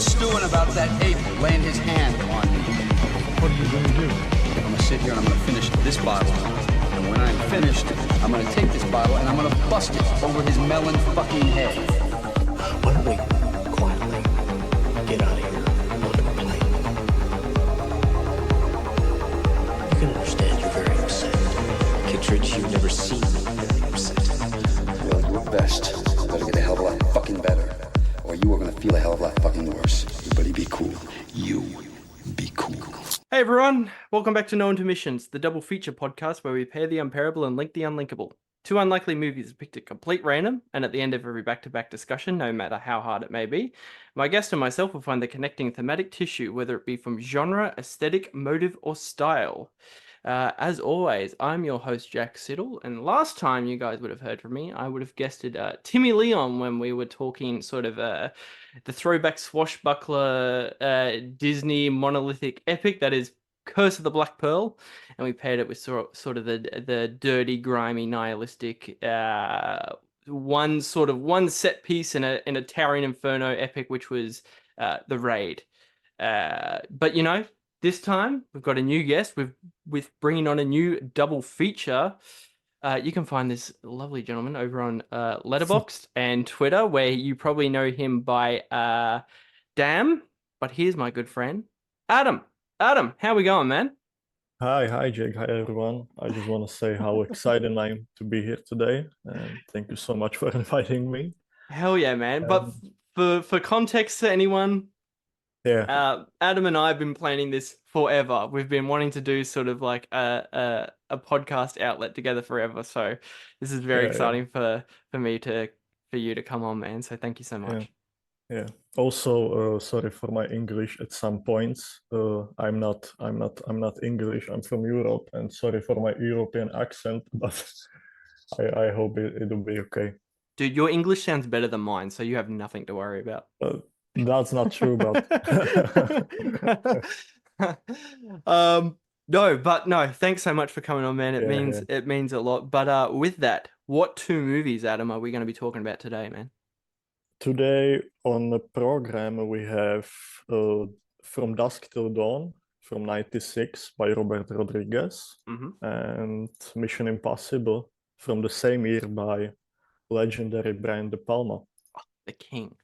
still stewing about that ape laying his hand on me. What are you going to do? I'm gonna sit here and I'm gonna finish this bottle. And when I'm finished, I'm gonna take this bottle and I'm gonna bust it over his melon fucking head. Why don't we quietly get out of here and look at the plane? You can understand you're very upset. Kittredge, you've never seen me very upset. Well, your best better get a hell of a lot fucking better, or you are gonna feel a hell of a lot fucking worse. Everybody be cool. You be cool. Hey everyone, welcome back to No Intermissions, the double feature podcast where we pair the unpairable and link the unlinkable. Two unlikely movies picked at complete random, and at the end of every back-to-back discussion, no matter how hard it may be, my guest and myself will find the connecting thematic tissue, whether it be from genre, aesthetic, motive, or style. As always, I'm your host, Jack Siddle, and last time you guys would have heard from me, I would have guested Timmy Leon when we were talking sort of the throwback swashbuckler Disney monolithic epic that is Curse of the Black Pearl, and we paired it with sort of the dirty, grimy, nihilistic one set piece in a towering inferno epic, which was The Raid. But you know, this time we've got a new guest with bringing on a new double feature. You can find this lovely gentleman over on Letterboxd and Twitter, where you probably know him by Damn. But here's my good friend, Adam. Adam, how we going, man? Hi, Jake. Hi, everyone. I just want to say how excited I am to be here today, and thank you so much for inviting me. Hell yeah, man. But for context to anyone, Adam and I have been planning this forever. We've been wanting to do sort of like a podcast outlet together forever. So this is very exciting for you to come on, man. So thank you so much. Yeah. Also, sorry for my English at some points. I'm not English. I'm from Europe, and sorry for my European accent, but I hope it'll be okay. Dude, your English sounds better than mine, so you have nothing to worry about. That's not true, but no, thanks so much for coming on, man. It means a lot. But with that, what two movies, Adam, are we going to be talking about today, man? Today on the program we have From Dusk Till Dawn from '96 by Robert Rodriguez, and Mission Impossible from the same year by legendary Brian De Palma. The King.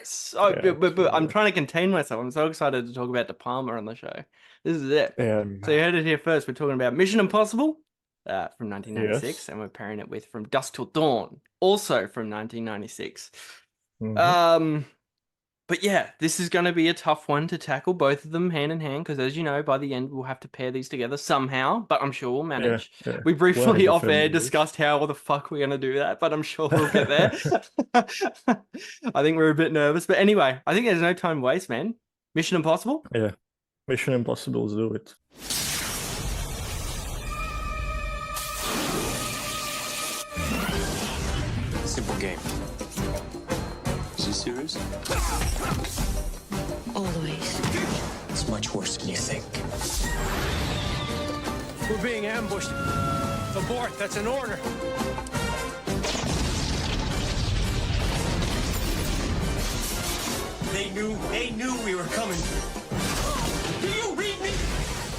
So, but I'm trying to contain myself. I'm so excited to talk about De Palma on the show. This is it. So you heard it here first. We're talking about Mission Impossible from 1996, and we're pairing it with From Dusk Till Dawn, also from 1996. But yeah, this is going to be a tough one to tackle, both of them hand in hand, because as you know, by the end we'll have to pair these together somehow, but I'm sure we'll manage. We briefly off air discussed how the fuck we're going to do that, but I'm sure we'll get there. I think we're a bit nervous, but anyway, I think there's no time to waste, man. Mission Impossible? Yeah, Mission Impossible, let's do it. Simple game. Is he serious? Always. It's much worse than you think. We're being ambushed. Abort, that's an order. They knew we were coming. Do you read me?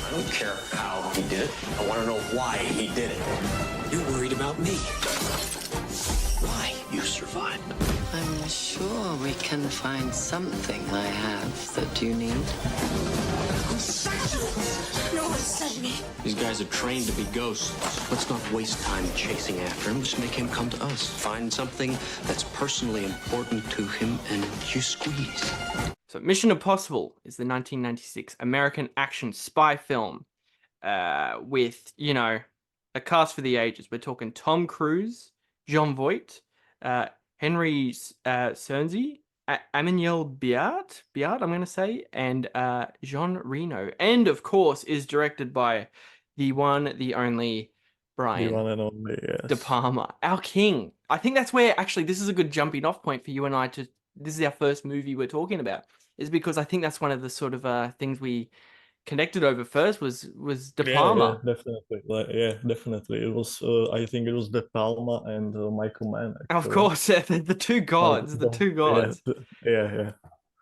I don't care how he did it. I want to know why he did it. You're worried about me. Why you survived. I'm sure we can find something I have that you need. No one sent me. These guys are trained to be ghosts. Let's not waste time chasing after him. Just make him come to us. Find something that's personally important to him and you squeeze. So Mission Impossible is the 1996 American action spy film with, you know, a cast for the ages. We're talking Tom Cruise, Jon Voight, Henry Czerny, Emmanuel Beard, I'm going to say, and Jean Reno. And, of course, is directed by the one, the only Brian The one and only, De Palma, our king. I think that's where, actually, this is a good jumping off point for you and I to, this is our first movie we're talking about, is because I think that's one of the sort of things we connected over first was De Palma. Yeah, definitely. Definitely. It was, I think it was De Palma and Michael Mann. Of course, the two gods, the two gods. Yeah.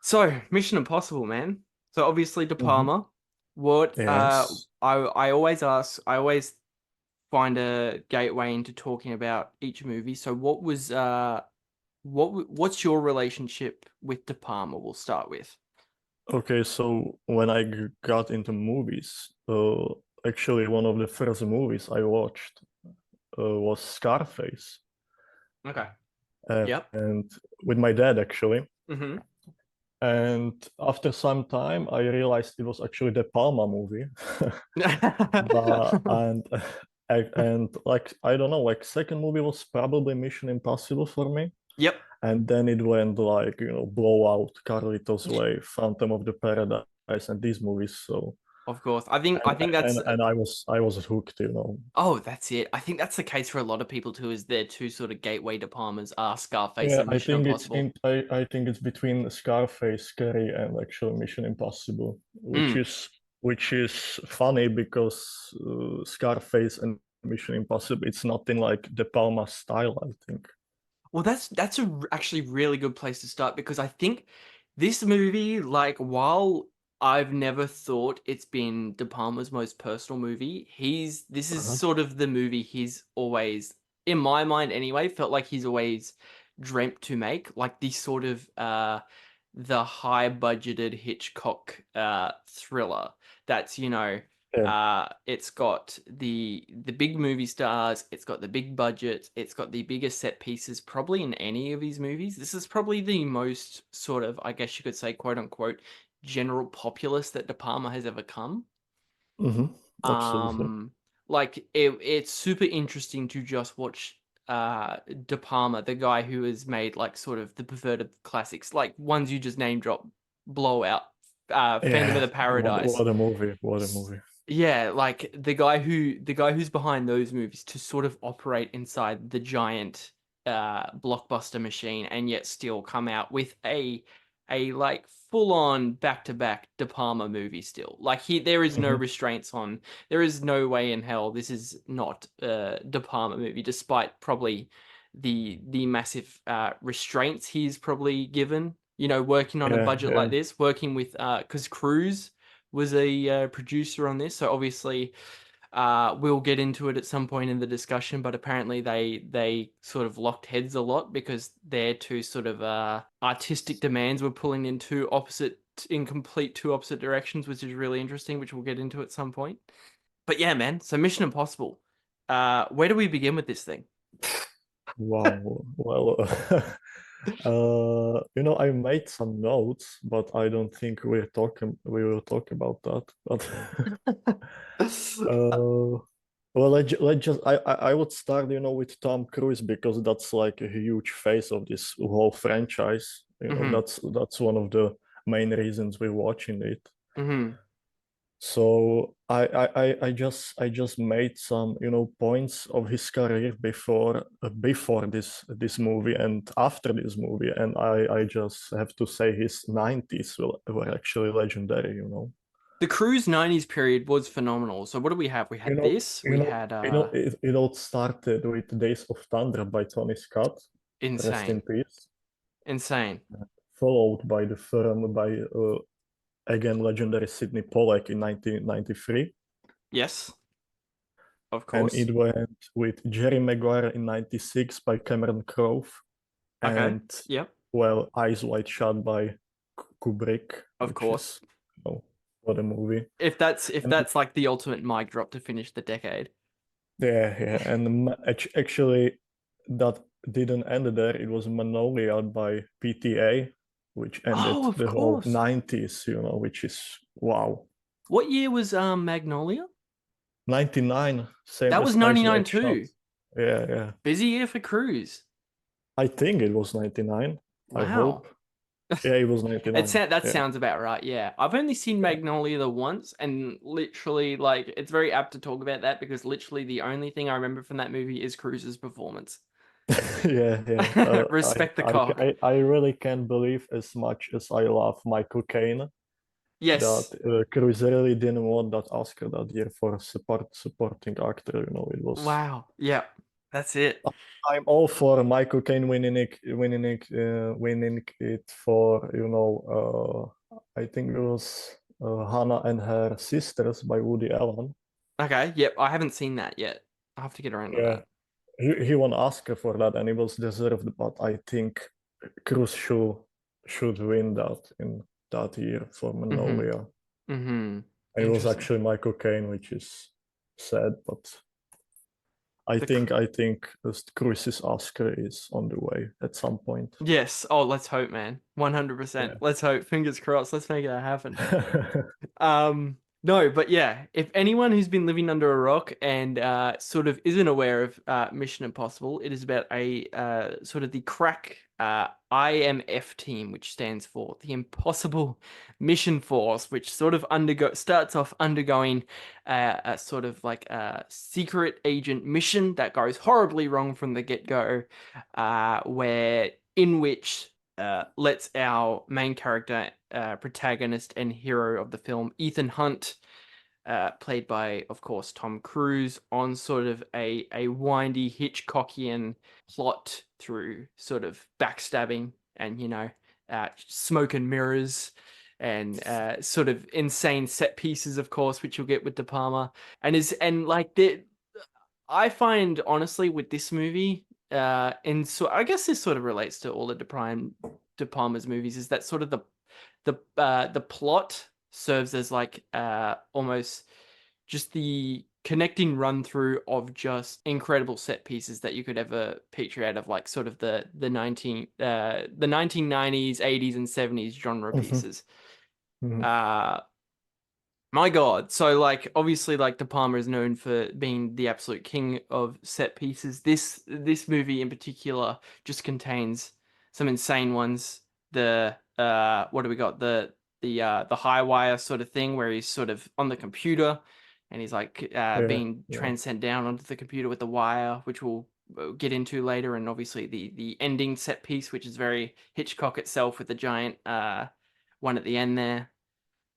So, Mission Impossible, man. So obviously De Mhm. Palma. What Yes. I always ask, I always find a gateway into talking about each movie. So what's your relationship with De Palma? We'll start with. Okay, so when I got into movies, actually one of the first movies I watched was Scarface, Okay. uh, Yep. and with my dad actually. Mm-hmm. And after some time, I realized it was actually the Palma movie. But and like I don't know, like second movie was probably Mission Impossible for me. Yep. And then it went like, Blowout, Carlitos Way, Phantom of the Paradise, and these movies. So Of course. I think that's and I was hooked. oh, that's it. I think that's the case for a lot of people too, is their two sort of gateway De Palmas are Scarface Yeah, and I Mission think it's Impossible. in I think it's between Scarface, Scary, and actually Mission Impossible, which Mm. is funny because Scarface and Mission Impossible, it's nothing like De Palma style, I think. Well, that's actually really good place to start because I think this movie, like, while I've never thought it's been De Palma's most personal movie, this is Uh-huh. sort of the movie he's always, in my mind anyway, felt like he's always dreamt to make, like the sort of the high budgeted Hitchcock thriller that's, Yeah. it's got the big movie stars, it's got the big budget, it's got the biggest set pieces probably in any of his movies. This is probably the most sort of, I guess you could say, quote unquote, general populace that De Palma has ever come. Hmm. Absolutely. Like it's super interesting to just watch De Palma, the guy who has made like sort of the perverted classics, like ones you just name drop, Blowout, Phantom of Yeah. the Paradise. What a movie. What a movie. Yeah, like the guy who's behind those movies to sort of operate inside the giant blockbuster machine and yet still come out with a like full on back to back De Palma movie still. Like there is no Hmm. restraints on, there is no way in hell this is not a De Palma movie, despite probably the massive restraints he's probably given, working on a Yeah, budget like yeah. this, working with because Cruise was a producer on this. So obviously, we'll get into it at some point in the discussion. But apparently, they sort of locked heads a lot because their two sort of artistic demands were pulling in complete two opposite directions, which is really interesting, which we'll get into at some point. But yeah, man. So Mission Impossible. Where do we begin with this thing? Wow. Well, I made some notes, but I don't think we will talk about that. But well, let's just I would start, with Tom Cruise because that's like a huge face of this whole franchise. Hmm. That's one of the main reasons we're watching it. Hmm. So I just made some points of his career before this movie and after this movie, and I just have to say his 90s were actually legendary. The Cruise 90s period was phenomenal. So what do we have? We You had know this. you We know had it all started with Days of Thunder by Tony Scott, rest in insane. peace, Insane. followed by the film by again legendary Sidney Pollack in 1993. Yes, of And course. it went with Jerry Maguire in 96 by Cameron Crowe, Okay. and Yep. well, Eyes Wide Shut by Kubrick, Of which course. is what a movie. If And that's like the ultimate mic drop to finish the decade. yeah, and actually that didn't end there. It was Magnolia by PTA, which ended Oh, of the whole course. 90s, which is wow. What year was Magnolia? 99, same That was as Eyes 99 Wide Shut. too. Yeah, yeah. Busy year for Cruise. I think it was 99. I Wow. hope. Yeah, it was That 99. Yeah. sounds about right. Yeah. I've only seen Magnolia the once, and literally, like, it's very apt to talk about that because literally the only thing I remember from that movie is Cruise's performance. Yeah, yeah. Respect the I, cock. I really can't believe, as much as I love Michael Caine, that Yes. Cruise really didn't win that Oscar that year for supporting actor. It was Wow. Yeah. That's it. I'm all for Michael Caine winning it for, I think it was Hannah and Her Sisters by Woody Allen. Okay, yep, I haven't seen that yet. I'll have to get around to Yeah, that. he won Oscar for that, and he was deserved. But I think Cruise should win that in that year for Magnolia. Mm-hmm. It was Interesting. actually Michael Caine, which is sad, but I think Cruise's Oscar is on the way at some point. Yes. Oh, let's hope, man. 100%. Yeah. Let's hope. Fingers crossed. Let's make that happen. No, but yeah, if anyone who's been living under a rock and sort of isn't aware of Mission Impossible, it is about a sort of the crack IMF team, which stands for the Impossible Mission Force, which sort of starts off undergoing a sort of like a secret agent mission that goes horribly wrong from the get-go, in which lets our main character, protagonist and hero of the film, Ethan Hunt, played by, of course, Tom Cruise, on sort of a windy Hitchcockian plot through sort of backstabbing and, smoke and mirrors and sort of insane set pieces, of course, which you'll get with De Palma. I find, honestly, with this movie, and so I guess this sort of relates to all the De Palma's movies, is that sort of the plot serves as like almost just the connecting run through of just incredible set pieces that you could ever picture out of like sort of the 1990s, 80s and 70s genre pieces. My God. So like obviously like De Palma is known for being the absolute king of set pieces. This movie in particular just contains some insane ones. The what do we got? The high wire sort of thing where he's sort of on the computer and he's like being transcend down onto the computer with the wire, which we'll get into later, and obviously the ending set piece, which is very Hitchcock itself with the giant one at the end there.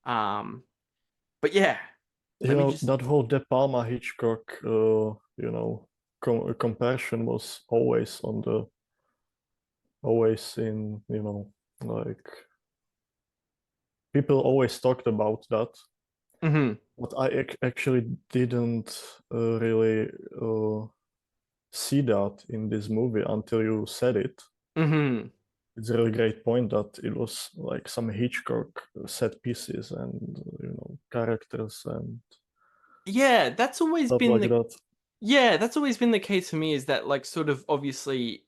But yeah, that whole De Palma Hitchcock, comparison was always in, like people always talked about that. But I actually didn't really see that in this movie until you said it. It's a really great point that it was like some Hitchcock set pieces and characters and that's always been that. Yeah, that's always been the case for me, is that like sort of obviously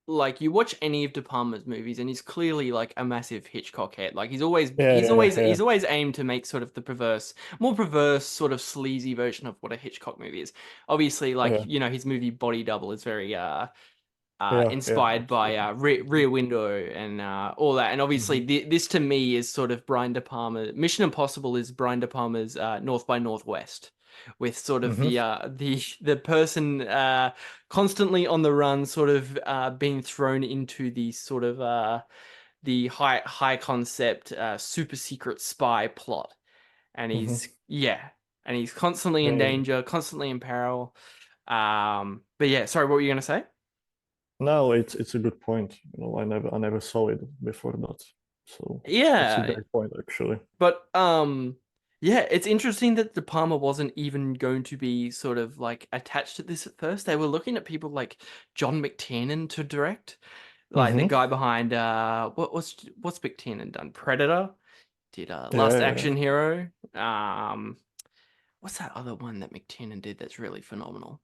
like you watch any of De Palma's movies and he's clearly like a massive Hitchcock head. Like he's always aimed to make sort of the more perverse sort of sleazy version of what a Hitchcock movie is. Obviously, like his movie Body Double is very inspired by Rear Window and all that. And obviously this to me is sort of Brian De Palma. Mission Impossible is Brian De Palma's North by Northwest, with sort of the person constantly on the run, sort of being thrown into the sort of the high concept super secret spy plot. And he's and he's constantly in danger, constantly in peril. But yeah, sorry, what were you gonna say? No, it's a good point. I never saw it before that. So yeah, it's a great point actually. But yeah, it's interesting that De Palma wasn't even going to be sort of like attached to this at first. They were looking at people like John McTiernan to direct, like the guy behind what's McTiernan done? Predator, did Last Action Hero. What's that other one that McTiernan did that's really phenomenal?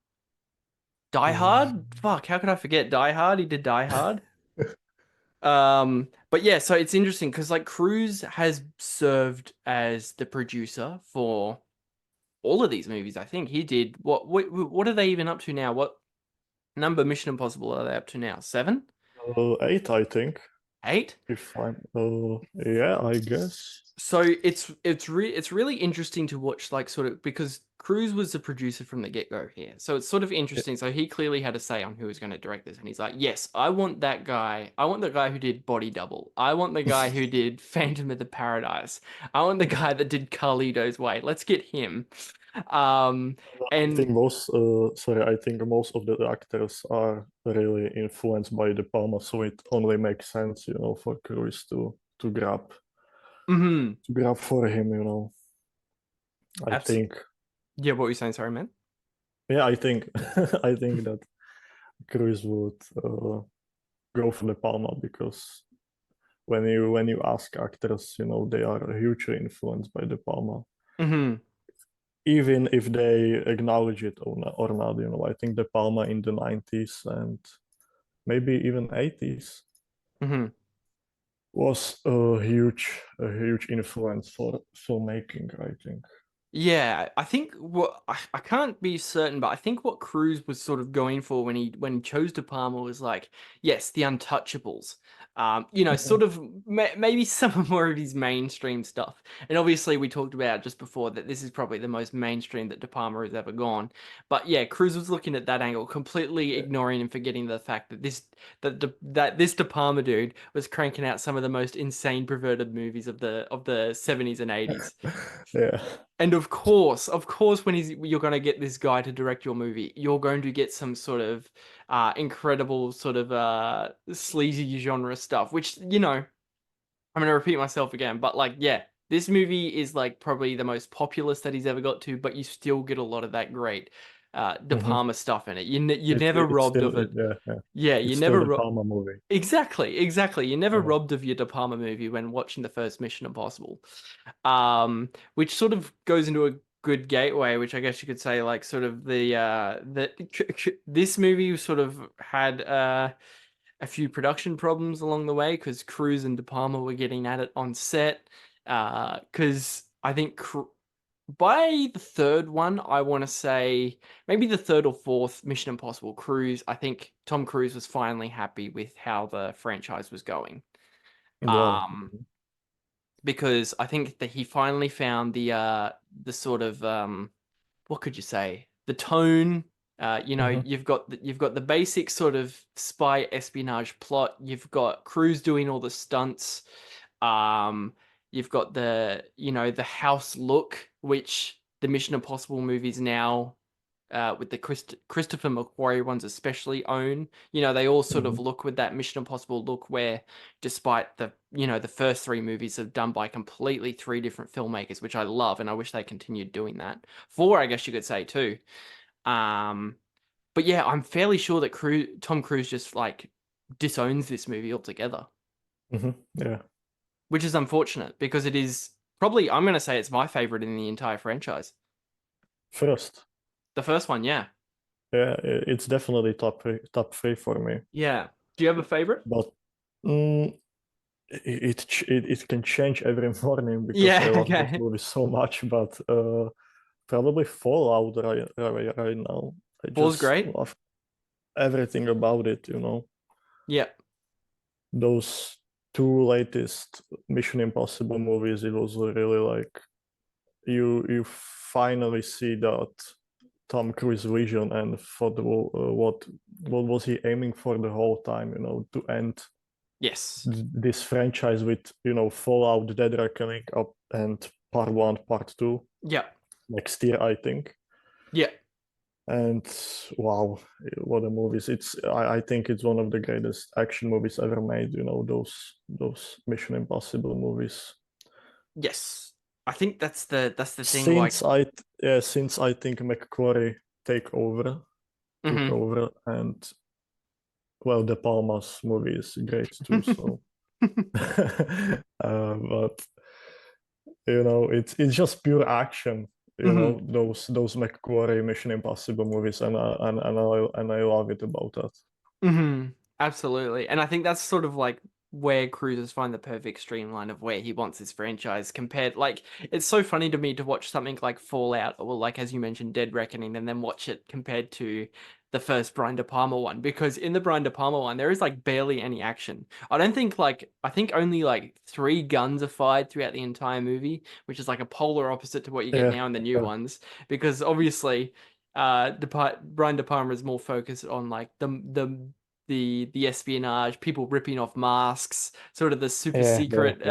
Die Hard? Fuck, how could I forget Die Hard? He did Die Hard. But yeah, so it's interesting because like Cruise has served as the producer for all of these movies. I think he did. What are they even up to now? What number Mission Impossible are they up to now? 7? 8, I think. 8? If I'm yeah, I guess. So it's really interesting to watch, like sort of, because Cruise was the producer from the get-go here. So it's sort of interesting. So he clearly had a say on who was going to direct this. And he's like, yes, I want that guy. I want the guy who did Body Double. I want the guy who did Phantom of the Paradise. I want the guy that did Carlito's Way. Let's get him. Um, I think and most, I think most of the actors are really influenced by De Palma, so it only makes sense, for Cruise to grab mhm, for him, I absolutely. think. Yeah, what were you saying? Sorry, man. Yeah, I think I think that Cruise would go for De Palma because when you ask actors, they are hugely influenced by De Palma, Hmm. even if they acknowledge it or not. I think De Palma in the 90s and maybe even 80s Hmm. was a huge influence for filmmaking, I think. Yeah, I think what I can't be certain, but I think what Cruise was sort of going for when he chose De Palma was like, yes, the Untouchables. Sort of maybe some more of his mainstream stuff. And obviously, we talked about just before that this is probably the most mainstream that De Palma has ever gone. But yeah, Cruise was looking at that angle, completely ignoring and forgetting the fact that this De Palma dude was cranking out some of the most insane perverted movies of the 70s and 80s. Yeah. And of course, when you're going to get this guy to direct your movie, you're going to get some sort of incredible sort of sleazy genre stuff, which, I'm going to repeat myself again, but like, yeah, this movie is like probably the most populous that he's ever got to, but you still get a lot of that great De Mhm. Palma stuff in it. You're It, never it, it's robbed still of it. yeah, yeah. Yeah, It's you still never the Palma movie. exactly. You're never Yeah. robbed of your De Palma movie when watching the first Mission Impossible. Which sort of goes into a good gateway, which I guess you could say, like, sort of this movie sort of had a few production problems along the way because Cruise and De Palma were getting at it on set. Because I think by the third one, I want to say maybe the third or fourth Mission Impossible Cruise, I think Tom Cruise was finally happy with how the franchise was going. Wow. Um, because I think that he finally found the sort of what could you say, the tone. Mhm. You've got the basic sort of spy espionage plot. You've got Cruise doing all the stunts. Um, you've got the house look, which the Mission Impossible movies now, with the Christopher McQuarrie ones especially own. They all sort of Mhm. look with that Mission Impossible look where despite the first three movies are done by completely three different filmmakers, which I love and I wish they continued doing that. Four, I guess you could say too. Um, but yeah, I'm fairly sure that Tom Cruise just like disowns this movie altogether, Yeah. which is unfortunate because it is probably, I'm going to say it's my favorite in the entire franchise. First. The first one, yeah. Yeah, it's definitely top three for me. Yeah. Do you have a favorite? But mm, it can change every morning because I Yeah, love those okay. movies so much. But probably Fallout right now. I Four's just great. love everything about it. Yeah. Those two latest Mission Impossible movies, it was really like you finally see that Tom Cruise vision and for what was he aiming for the whole time, to end Yes. this franchise with, Fallout, Dead Reckoning up and part one, part two Yeah. next year, I think. Yeah. And wow, what a movies! I think it's one of the greatest action movies ever made. Those Mission Impossible movies. Yes. I think that's the thing. Like, Since I think McQuarrie took mhm. over, and well, De Palma's movie is great too. So, but it's just pure action. Mhm. Those McQuarrie Mission Impossible movies, and I love it about that. Absolutely. And I think that's sort of like where Cruises find the perfect streamline of where he wants his franchise compared. Like, it's so funny to me to watch something like Fallout or, like, as you mentioned, Dead Reckoning, and then watch it compared to the first Brian De Palma one. Because in the Brian De Palma one, there is like barely any action. I think only like three guns are fired throughout the entire movie, which is like a polar opposite to what you get Yeah, now in the new ones. Because obviously, Brian De Palma is more focused on like the the espionage, people ripping off masks, sort of the super secret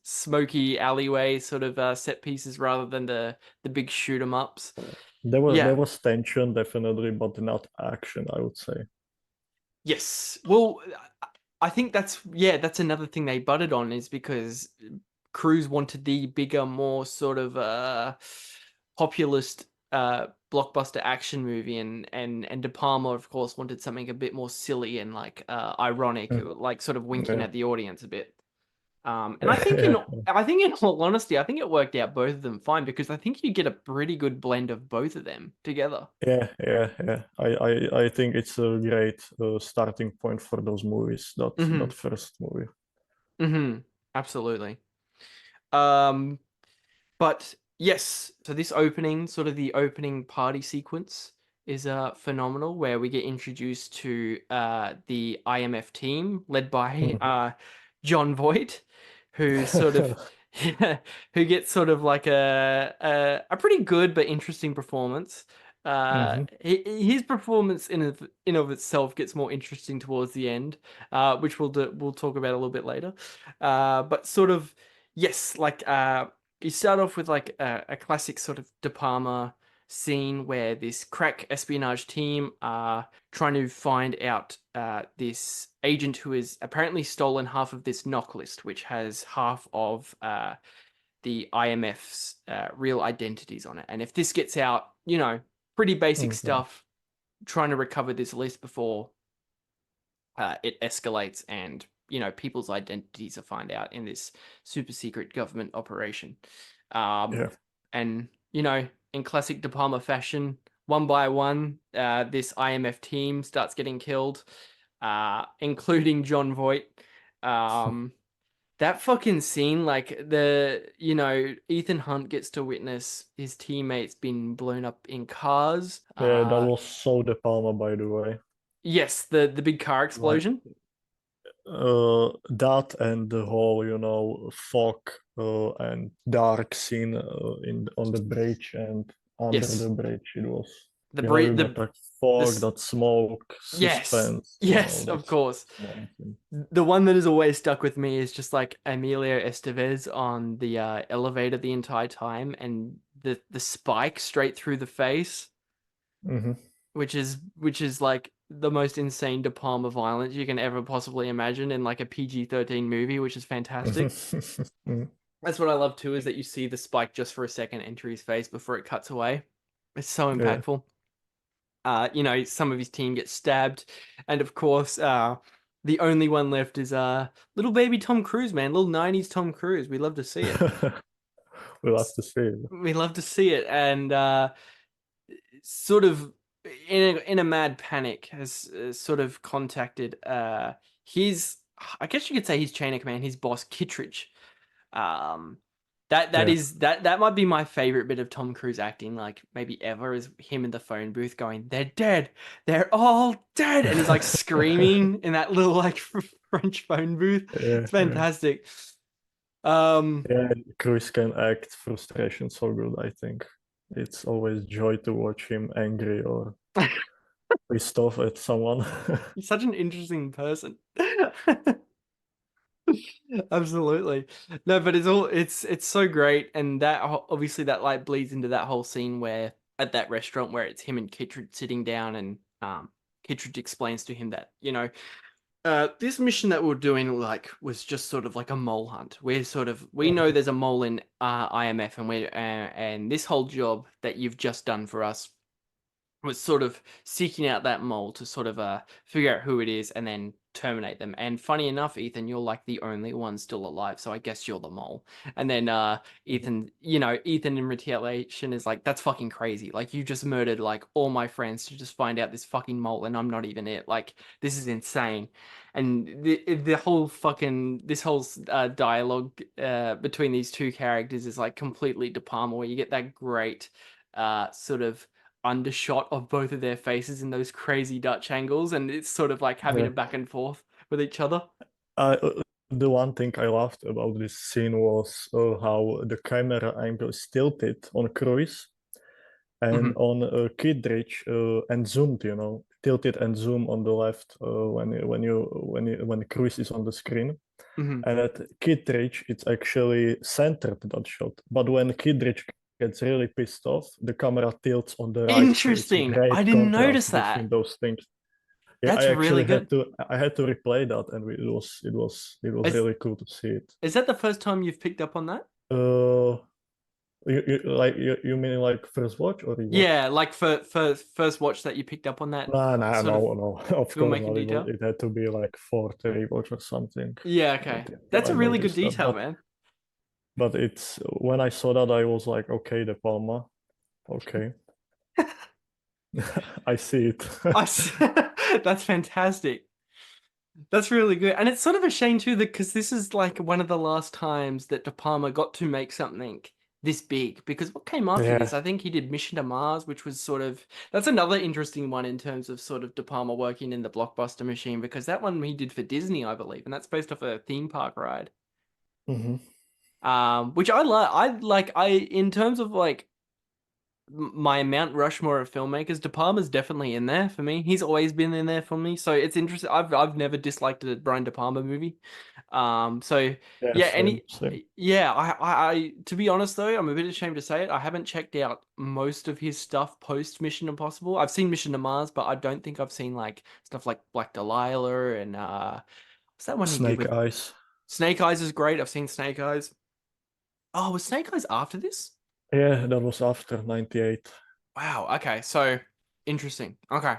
smoky alleyway sort of set pieces rather than the big shoot 'em ups. There was tension definitely, but not action, I would say. Yes. Well, I think that's another thing they butted on, is because Cruise wanted the bigger, more sort of populist blockbuster action movie, and De Palma, of course, wanted something a bit more silly and like ironic, like sort of winking at the audience a bit. And I think in all honesty, I think it worked out both of them fine, because I think you get a pretty good blend of both of them together. Yeah. I think it's a great starting point for those movies. That first movie. Absolutely. But yes, so this opening, sort of the opening party sequence, is phenomenal, where we get introduced to the IMF team led by John Voight, who sort of who gets sort of like a pretty good but interesting performance. His performance in of itself gets more interesting towards the end, which we'll talk about a little bit later. But sort of yes, like you start off with like a classic sort of De Palma scene where this crack espionage team are trying to find out this agent who has apparently stolen half of this knock list, which has half of the IMF's real identities on it. And if this gets out, pretty basic stuff, trying to recover this list before it escalates and people's identities are found out in this super secret government operation. And in classic De Palma fashion, one by one, this IMF team starts getting killed, including John Voight. That fucking scene, like Ethan Hunt gets to witness his teammates being blown up in cars. Yeah, that was so De Palma, by the way. Yes, the big car explosion. That and the whole, fog and dark scene on the bridge and under the bridge. It was the bridge, that fog, that smoke, suspense. Yes, of course. The one that has always stuck with me is just like Emilio Estevez on the elevator the entire time, and the spike straight through the face, which is like the most insane De Palma violence you can ever possibly imagine in like a PG-13 movie, which is fantastic. That's what I love too, is that you see the spike just for a second enter his face before it cuts away. It's so impactful. Some of his team gets stabbed, and of course, the only one left is little baby Tom Cruise, man, little 90s Tom Cruise. We love to see it. We love to see it. We love to see it, and sort of in a mad panic has sort of contacted his, I guess you could say, his chain of command, his boss Kittredge. That might be my favorite bit of Tom Cruise acting, like maybe ever, is him in the phone booth going, "They're dead, they're all dead," and he's like screaming in that little like French phone booth. It's fantastic. Cruise can act frustration so good. I think it's always joy to watch him angry or pissed off at someone. He's such an interesting person. Absolutely. No, but it's so great, and that obviously that like bleeds into that whole scene where at that restaurant where it's him and Kittredge sitting down, and Kittredge explains to him that this mission that we're doing was just sort of like a mole hunt. We know there's a mole in IMF, and this whole job that you've just done for us was sort of seeking out that mole to sort of figure out who it is and then terminate them. And funny enough, Ethan, you're like the only one still alive, so I guess you're the mole. And then Ethan in retaliation is like, "That's fucking crazy. Like, you just murdered like all my friends to just find out this fucking mole, and I'm not even it. Like, this is insane." And the whole fucking dialogue between these two characters is like completely De Palma, where you get that great sort of undershot of both of their faces in those crazy Dutch angles, and it's sort of like having a back and forth with each other. The one thing I loved about this scene was how the camera angle is tilted on Cruise and on Kittredge and zoomed, tilt it and zoom on the left when Cruise is on the screen. Mhm. And at Kittredge, it's actually centered that shot. But when Kittredge gets really pissed off, the camera tilts on the right. So it's a Interesting. great I didn't contrast notice that. between those things. Yeah, That's I really actually good. I had to replay that, and it was really cool to see it. Is that the first time you've picked up on that? You mean like first watch or rewatch? Yeah, like for first watch that you picked up on that No, sort of no. Of course filmmaking not. detail? It had to be like fourth rewatch or something. Yeah, okay. But, That's I a really good noticed that. detail, man. But it's when I saw that, I was like, okay, De Palma, okay. I see it. That's fantastic. That's really good. And it's sort of a shame too, that because this is like one of the last times that De Palma got to make something this big. Because what came after Yeah. this, I think he did Mission to Mars, which was sort of, that's another interesting one in terms of sort of De Palma working in the blockbuster machine, because that one he did for Disney, I believe, and that's based off a theme park ride. Mhm. Which I like. In terms of like my Mount Rushmore of filmmakers, De Palma's definitely in there for me. He's always been in there for me, so it's interesting. I've never disliked a Brian De Palma movie. So yeah, Same. yeah. I to be honest though, I'm a bit ashamed to say it. I haven't checked out most of his stuff post Mission Impossible. I've seen Mission to Mars, but I don't think I've seen like stuff like Black Delilah and what's that one he did Snake with Eyes. Snake Eyes is great. I've seen Snake Eyes. Oh, was Snake Eyes after this? Yeah, that was after 98. Wow. Okay. So interesting. Okay.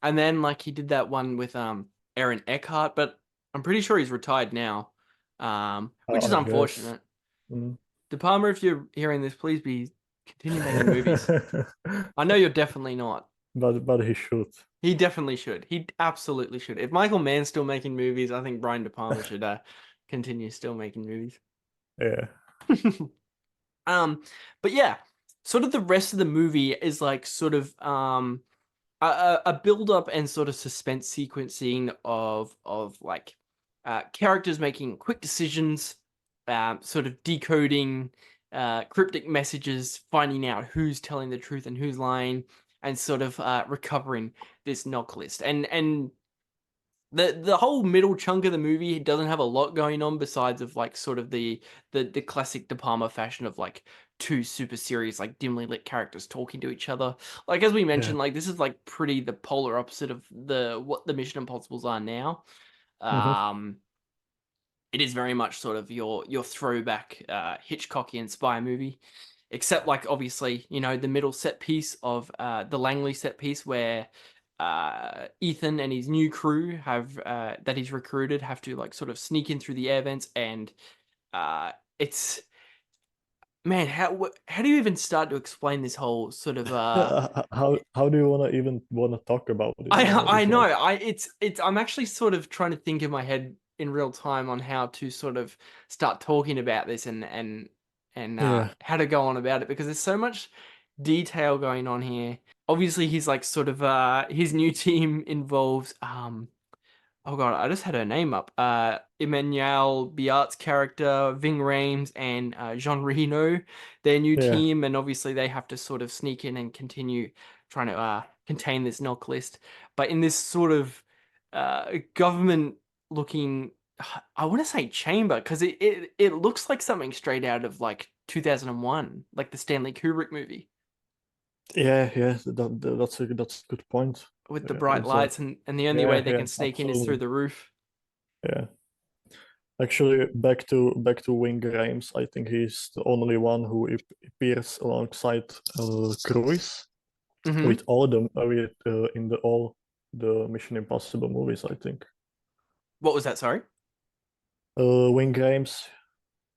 And then like he did that one with Aaron Eckhart, but I'm pretty sure he's retired now. Which is I guess. unfortunate. Mm. De Palma, if you're hearing this, please continue making movies. I know you're definitely not. But he should. He definitely should. He absolutely should. If Michael Mann's still making movies, I think Brian De Palma should continue still making movies. Yeah. But yeah, sort of the rest of the movie is like sort of a build up and sort of suspense sequencing of like characters making quick decisions, sort of decoding cryptic messages, finding out who's telling the truth and who's lying, and sort of recovering this knock list. And the whole middle chunk of the movie doesn't have a lot going on besides of like sort of the classic De Palma fashion of like two super serious, like dimly lit characters talking to each other. Like as we mentioned, like this is like pretty the polar opposite of what the Mission Impossibles are now. It is very much sort of your throwback Hitchcock-esc spy movie, except like obviously, you know, the middle set piece of the Langley set piece where Ethan and his new crew have that he's recruited have to like sort of sneak in through the air vents, and it's, man, how do you even start to explain this whole sort of How do you even want to talk about it? I know I'm actually sort of trying to think in my head in real time on how to sort of start talking about this and how to go on about it, because there's so much detail going on here. Obviously he's like sort of his new team involves oh god, I just had her name up. Emmanuel Biart's character, Ving Rhames, and Jean Reno, their new team, and obviously they have to sort of sneak in and continue trying to contain this knock list. But in this sort of government looking, I want to say chamber, because it looks like something straight out of like 2001, like the Stanley Kubrick movie. Yeah, that's a good point. With the bright lights, and the only way they can sneak in is through absolutely. the roof. Yeah. Actually, back to Ving Rhames, I think he's the only one who appears alongside Cruise with all them in all the Mission Impossible movies, I think. What was that? Sorry. Ving Rhames.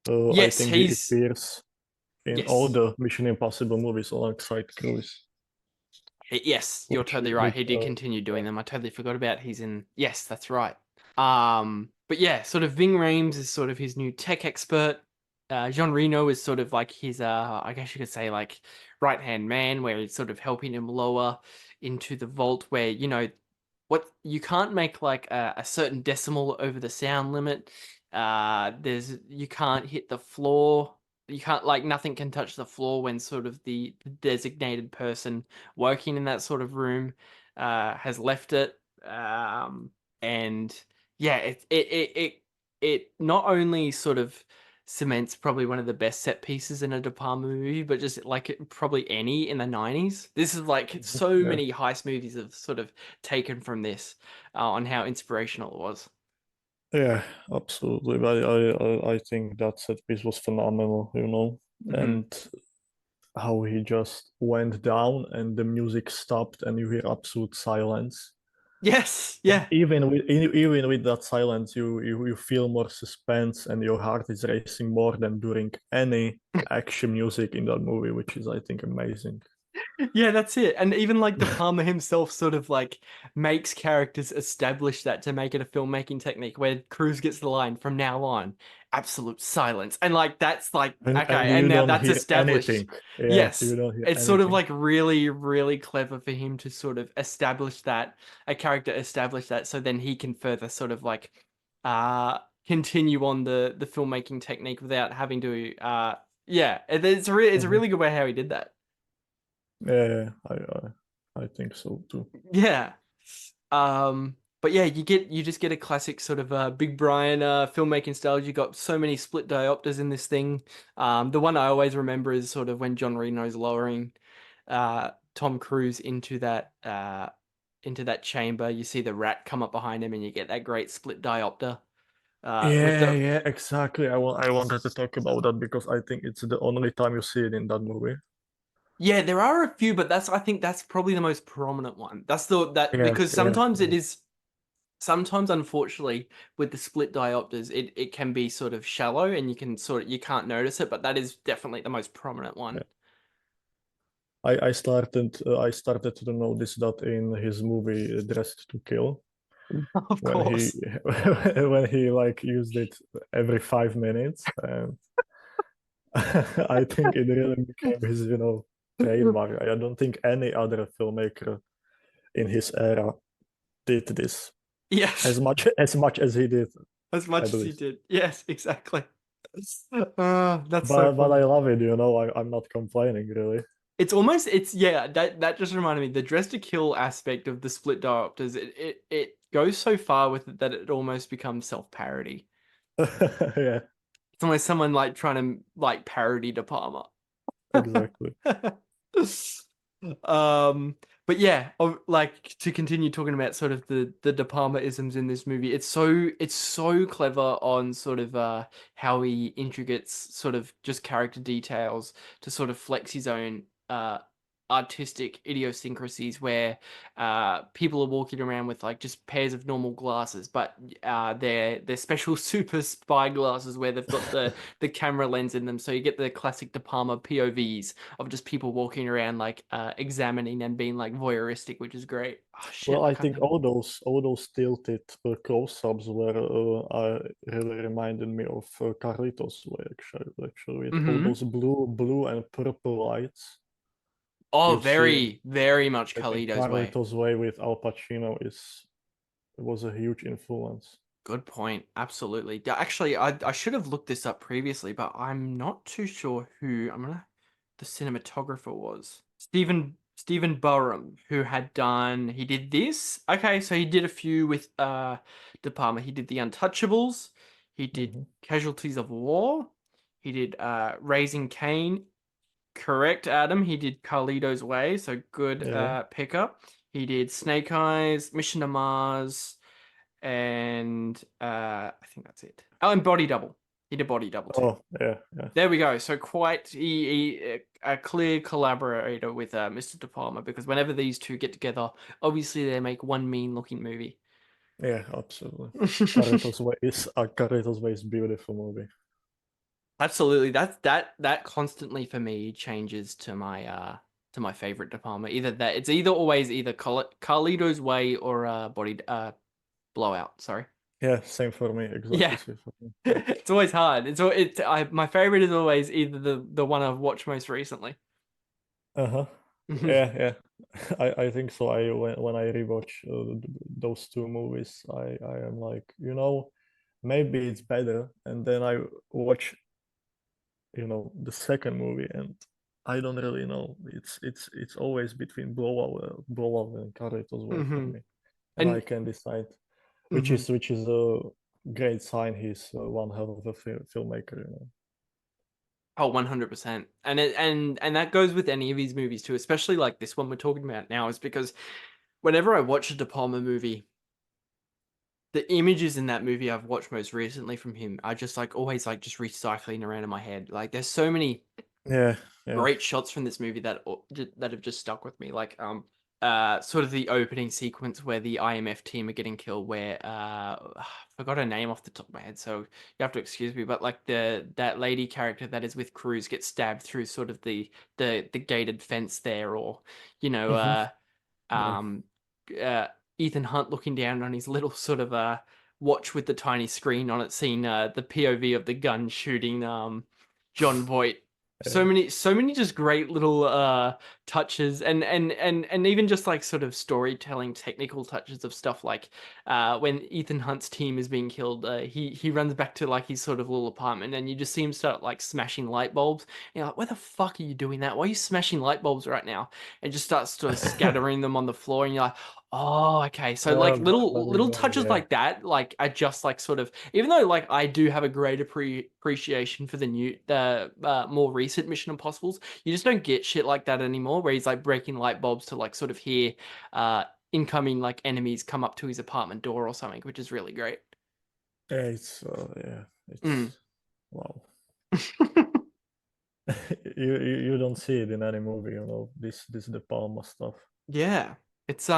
Yes, I think he appears in all the Mission Impossible movies alongside Cruise. Yes, you're totally right. He did continue doing them. I totally forgot about he's in. Yes, that's right. But yeah, sort of Ving Rhames is sort of his new tech expert. Jean Reno is sort of like his, I guess you could say like right-hand man, where he's sort of helping him lower into the vault where, you know, what you can't make like a certain decimal over the sound limit. You can't hit the floor. You can't, like, nothing can touch the floor when sort of the designated person working in that sort of room has left it. And yeah, it not only sort of cements probably one of the best set pieces in a De Palma movie, but just like probably any in the 90s. This is like so Yeah. many heist movies have sort of taken from this on how inspirational it was. Yeah, absolutely. I think that set piece was phenomenal, you know, and how he just went down and the music stopped and you hear absolute silence. Yes, yeah. Even with that silence, you feel more suspense and your heart is racing more than during any action music in that movie, which is, I think, amazing. Yeah, that's it. And even like De Palma himself sort of like makes characters establish that to make it a filmmaking technique where Cruise gets the line from now on, absolute silence. And like that's like okay, You and now don't that's hear established. anything. Yeah, Yes. you don't hear It's sort of anything. like really, really clever for him to sort of establish that, a character establish that, so then he can further sort of like continue on the filmmaking technique without having to yeah, it's a really good way how he did that. Yeah, I think so too. Yeah. But yeah, you just get a classic sort of Big Brian filmmaking style. You got so many split diopters in this thing. The one I always remember is sort of when John Reno's lowering Tom Cruise into that chamber. You see the rat come up behind him, and you get that great split diopter. Yeah, exactly. I wanted to talk about that because I think it's the only time you see it in that movie. Yeah, there are a few, but I think that's probably the most prominent one. That's because Yeah. sometimes it is. Sometimes, unfortunately, with the split diopters, it can be sort of shallow and you can't notice it, but that is definitely the most prominent one. Yeah. I started to notice that in his movie Dressed to Kill Of when course. when he like used it every 5 minutes, and I think it really became his, you know, trademark. I don't think any other filmmaker in his era did this Yes. as much as he did. As much I as he believe. did. Yes, exactly. That's But so funny. I love it, you know. I'm not complaining really. It's yeah, that just reminded me, the Dress to Kill aspect of the split diopters, it goes so far with it that it almost becomes self-parody. Yeah, It's almost someone like trying to like parody De Palma. exactly. But yeah, like to continue talking about sort of the De Palma isms in this movie, it's so clever on sort of how he integrates sort of just character details to sort of flex his own artistic idiosyncrasies where people are walking around with like just pairs of normal glasses, but they're special super spy glasses where they've got the camera lens in them, so you get the classic De Palma POVs of just people walking around like examining and being like voyeuristic, which is great. Oh shit, Well, I can't think all those tilted close-ups were really reminded me of Carlitos Way, actually with all Mm-hmm. those blue and purple lights. Oh, You see, very, very much I think Carlito's Way. Carlitos Way with Al Pacino was a huge influence. Good point. Absolutely. Actually, I should have looked this up previously, but I'm not too sure who the cinematographer was. Stephen Burham, who he did this. Okay, so he did a few with De Palma. He did The Untouchables. He did Casualties of War. He did Raising Cain. Correct, Adam. He did Carlito's Way, so good Yeah. pickup. He did Snake Eyes, Mission to Mars, and I think that's it. Oh, and Body Double. He did Body Double too. Oh, yeah. There we go. So quite a clear collaborator with Mr. De Palma, because whenever these two get together, obviously they make one mean-looking movie. Yeah, absolutely. Carlitos Way is beautiful movie. Absolutely. That constantly for me changes to my favorite De Palma. It's always either Carlito's Way or Body Blowout. Sorry. Yeah, same for me. Exactly. Yeah. Same for me. It's always hard. My favorite is always either the one I've watched most recently. Uh-huh. Yeah. I think so. When I rewatch those two movies, I am like, you know, maybe it's better, and then I watch, you know, the second movie, and I don't really know. It's always between blowout and Carlitos Way for me, and I And can decide, Mhm. which is a great sign. He's one hell of a filmmaker, you know. Oh, 100%. And that goes with any of his movies too, especially like this one we're talking about now, is because whenever I watch a De Palma movie, the images in that movie I've watched most recently from him are just like always like just recycling around in my head. Like there's so many Yeah, yeah. great shots from this movie that have just stuck with me. Like sort of the opening sequence where the IMF team are getting killed, where I forgot her name off the top of my head, so you have to excuse me, but like that lady character that is with Cruz gets stabbed through sort of the gated fence there, or you know Yeah. um Ethan Hunt looking down on his little sort of watch with the tiny screen on it, seeing the POV of the gun shooting John Voight. So many just great little touches, and even just like sort of storytelling technical touches of stuff like when Ethan Hunt's team is being killed, he runs back to like his sort of little apartment, and you just see him start like smashing light bulbs. And you're like, where the fuck are you doing that? Why are you smashing light bulbs right now? And just starts sort of scattering them on the floor, and you're like, oh, okay. So like Oh, little definitely, touches yeah. like that, like are just like sort of, even though like I do have a great appreciation for the more recent Mission Impossibles, you just don't get shit like that anymore, where he's like breaking light bulbs to like sort of hear incoming like enemies come up to his apartment door or something, which is really great. Yeah, it's wow. You don't see it in any movie, you know. This De Palma stuff. Yeah, it's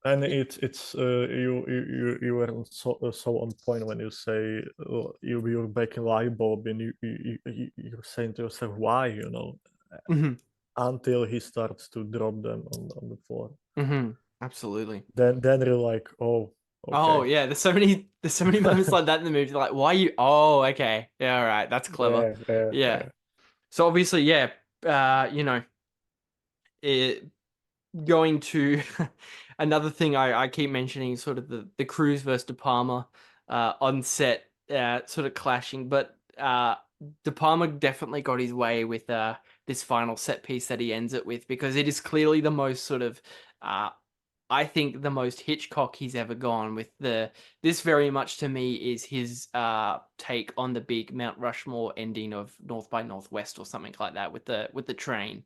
And it's you were so on point when you say you're baking light bulb, and you're saying to yourself why, you know, until he starts to drop them on the floor. absolutely. Then you're like, oh, Oh okay. yeah, there's so many moments like that in the movie. Like, why you? Oh, okay, yeah, all right, that's clever. Yeah. Yeah. So obviously, yeah, you know, it going to another thing I keep mentioning is sort of the Cruz versus De Palma on set sort of clashing, but De Palma definitely got his way with this final set piece that he ends it with, because it is clearly the most sort of I think the most Hitchcock he's ever gone with. This very much to me is his take on the big Mount Rushmore ending of North by Northwest or something like that with the train.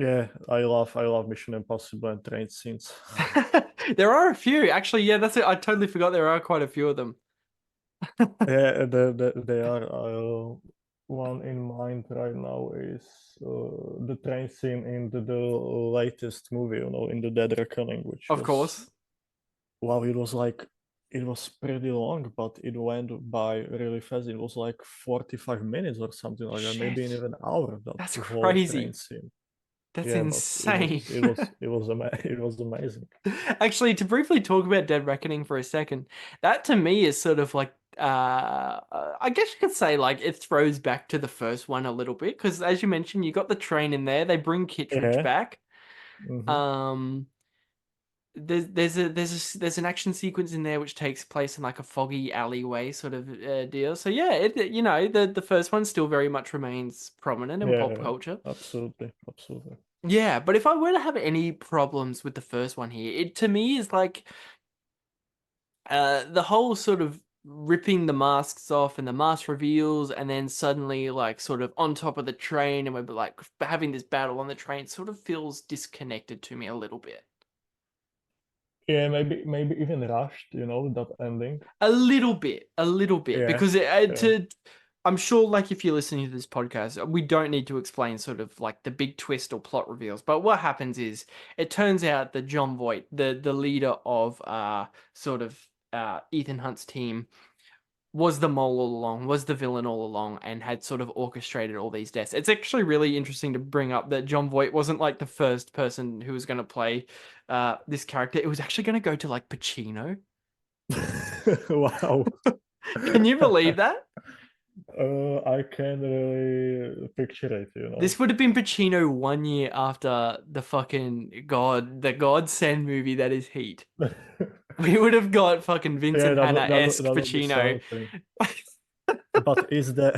Yeah, I love Mission Impossible and train scenes. There are a few actually. Yeah, that's it. I totally forgot there are quite a few of them. Yeah, they are. One in mind right now is the train scene in the latest movie, you know, in the Dead Reckoning, which Of was, course. wow, it was pretty long, but it went by really fast. It was like 45 minutes or something like that, maybe Shit. even an hour, That's the whole train crazy. scene. That's Yeah, but insane. it was amazing. Actually, to briefly talk about Dead Reckoning for a second, that to me is sort of like I guess you could say like it throws back to the first one a little bit, because as you mentioned, you got the train in there. They bring Kittredge Yeah. back. Mm-hmm. Um, there's an action sequence in there which takes place in like a foggy alleyway sort of deal. So yeah, you know, the first one still very much remains prominent in pop Yeah, culture. absolutely. Yeah, but if I were to have any problems with the first one here, it to me is like the whole sort of ripping the masks off and the mask reveals, and then suddenly like sort of on top of the train, and we're like having this battle on the train sort of feels disconnected to me a little bit. Yeah, maybe even rushed, you know, that ending. A little bit, Yeah, because yeah. I'm sure, like, if you're listening to this podcast, we don't need to explain sort of like the big twist or plot reveals. But what happens is, it turns out that John Voight, the leader of sort of Ethan Hunt's team, was the mole all along, was the villain all along, and had sort of orchestrated all these deaths. It's actually really interesting to bring up that John Voight wasn't like the first person who was going to play this character. It was actually going to go to like Pacino. Wow. Can you believe that? I can't really picture it, you know. This would have been Pacino 1 year after the Godsend movie that is Heat. We would have got fucking Vincent Yeah, Hanna-esque that would be Pacino. something. But is there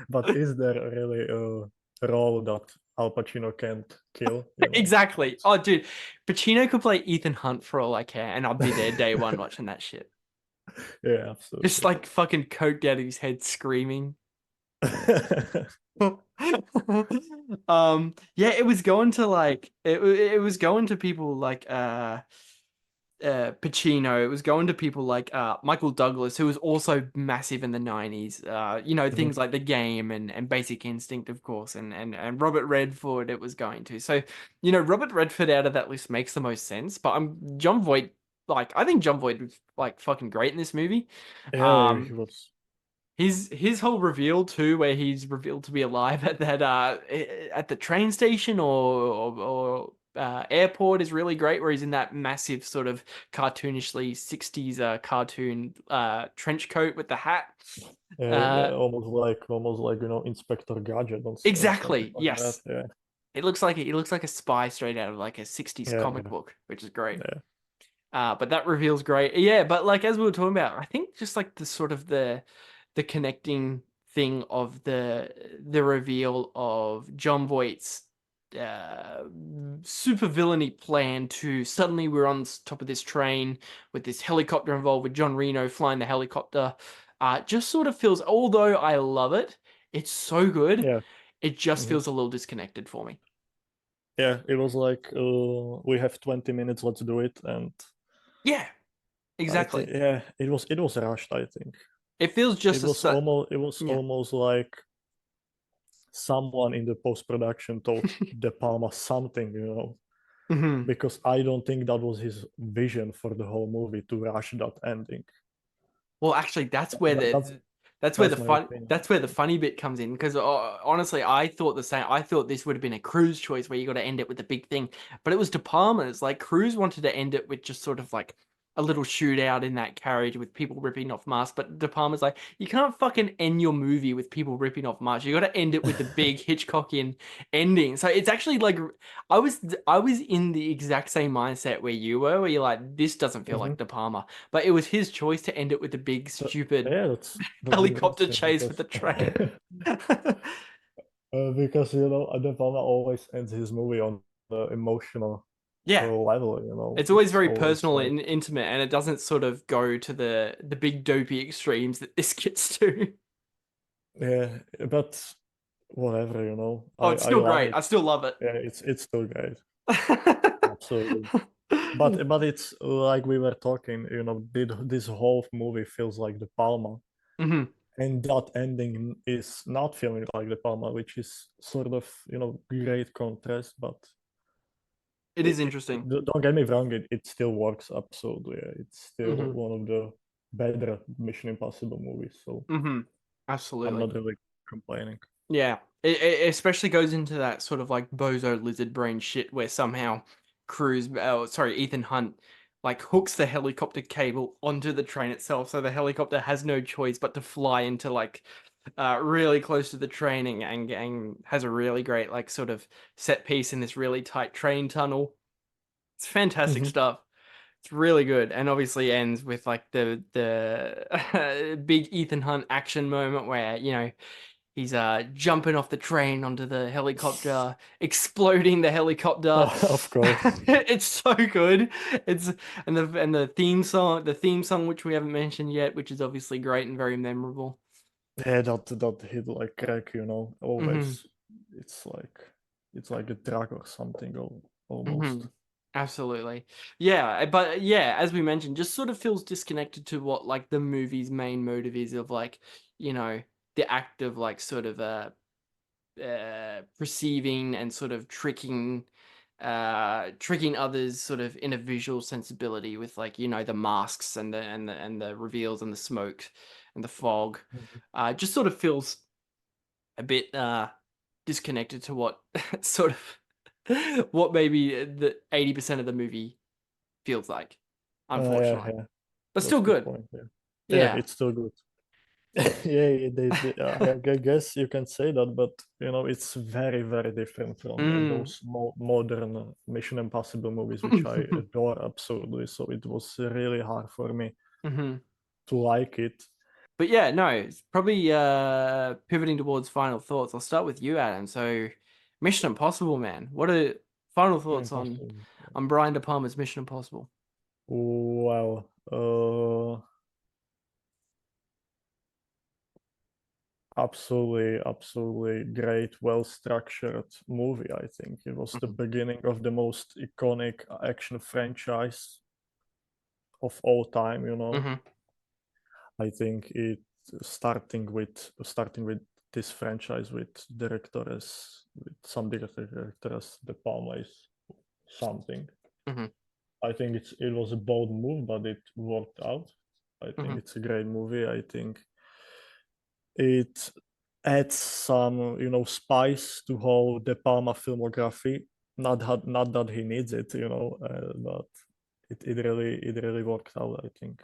but is there really a role that Al Pacino can't kill? Exactly. Oh, dude, Pacino could play Ethan Hunt for all I care, and I'd be there day one watching that shit. Yeah, absolutely. Just like fucking coked out of his head screaming. Yeah, it was going to like it was going to people like Pacino. It was going to people like Michael Douglas, who was also massive in the 90s. Things like The Game and Basic Instinct, of course, and Robert Redford it was going to. So, Robert Redford out of that list makes the most sense, but John Voight, like I think John Voight was like fucking great in this movie. Yeah, he was. His whole reveal too, where he's revealed to be alive at that at the train station or airport, is really great. Where he's in that massive sort of cartoonishly 60s cartoon trench coat with the hat. Yeah, almost like Inspector Gadget and Exactly. like Yes. that. Yeah. It looks like a spy straight out of like a 60s comic book, which is great. Yeah. But that reveal's great. Yeah, but like as we were talking about, I think just like the sort of the connecting thing of the reveal of John Voight's super villainy plan to suddenly we're on top of this train with this helicopter involved with John Reno flying the helicopter. Just sort of feels, although I love it, it's so good. Yeah. It just feels a little disconnected for me. Yeah, it was like we have 20 minutes, let's do it, and yeah, exactly. It was rushed, I think. It feels just almost like someone in the post-production told De Palma something, because I don't think that was his vision for the whole movie, to rush that ending. Well, actually, that's where the funny bit comes in, because honestly, I thought the same. I thought this would have been a Cruise choice where you got to end it with a big thing, but it was De Palma's. Like Cruise wanted to end it with just sort of like a little shootout in that carriage with people ripping off masks, but De Palma's like, you can't fucking end your movie with people ripping off masks. You got to end it with the big Hitchcockian ending. So it's actually like I was in the exact same mindset where you were, where you're like, this doesn't feel like De Palma, but it was his choice to end it with the big stupid that's helicopter chase with the train. Because De Palma always ends his movie on the emotional level. It's always very personal and intimate, and it doesn't sort of go to the big dopey extremes that this gets to. Yeah, but whatever, Oh, it's still great. I still love it. Yeah, it's still great. Absolutely. But it's like we were talking, this whole movie feels like De Palma. And that ending is not feeling like De Palma, which is sort of, great contrast, but it is interesting. Don't get me wrong, it still works absolutely. It's still one of the better Mission Impossible movies. So absolutely, I'm not really complaining. Yeah, it especially goes into that sort of like bozo lizard brain shit where somehow Ethan Hunt like hooks the helicopter cable onto the train itself, so the helicopter has no choice but to fly into like really close to the train and has a really great like sort of set piece in this really tight train tunnel. It's fantastic stuff. It's really good, and obviously ends with like the big Ethan Hunt action moment where he's jumping off the train onto the helicopter, exploding the helicopter. Oh, of course. It's so good. And the theme song which we haven't mentioned yet, which is obviously great and very memorable. Yeah, that hit like crack, always. It's like a drug or something almost. Absolutely. Yeah, but yeah, as we mentioned, just sort of feels disconnected to what like the movie's main motive is of like, the act of like sort of perceiving and sort of tricking others sort of in a visual sensibility with like the masks and the reveals and the smoke and the fog. Just sort of feels a bit disconnected to what sort of what maybe the 80% of the movie feels like, unfortunately. Yeah. But still good. Point, yeah, it's still good. I guess you can say that, but it's very, very different from those modern Mission Impossible movies, which I adore absolutely. So it was really hard for me to like it. But yeah, no, it's probably pivoting towards final thoughts. I'll start with you, Adam. So, Mission Impossible, man. What are final thoughts on Brian De Palma's Mission Impossible? Well, absolutely great, well-structured movie, I think. It was the beginning of the most iconic action franchise of all time, you know. I think it starting with this franchise with some directors, De Palma is something. I think it was a bold move, but it worked out. I think it's a great movie. I think it adds some, you know, spice to whole De Palma filmography. Not that he needs it, you know, but it really worked out, I think.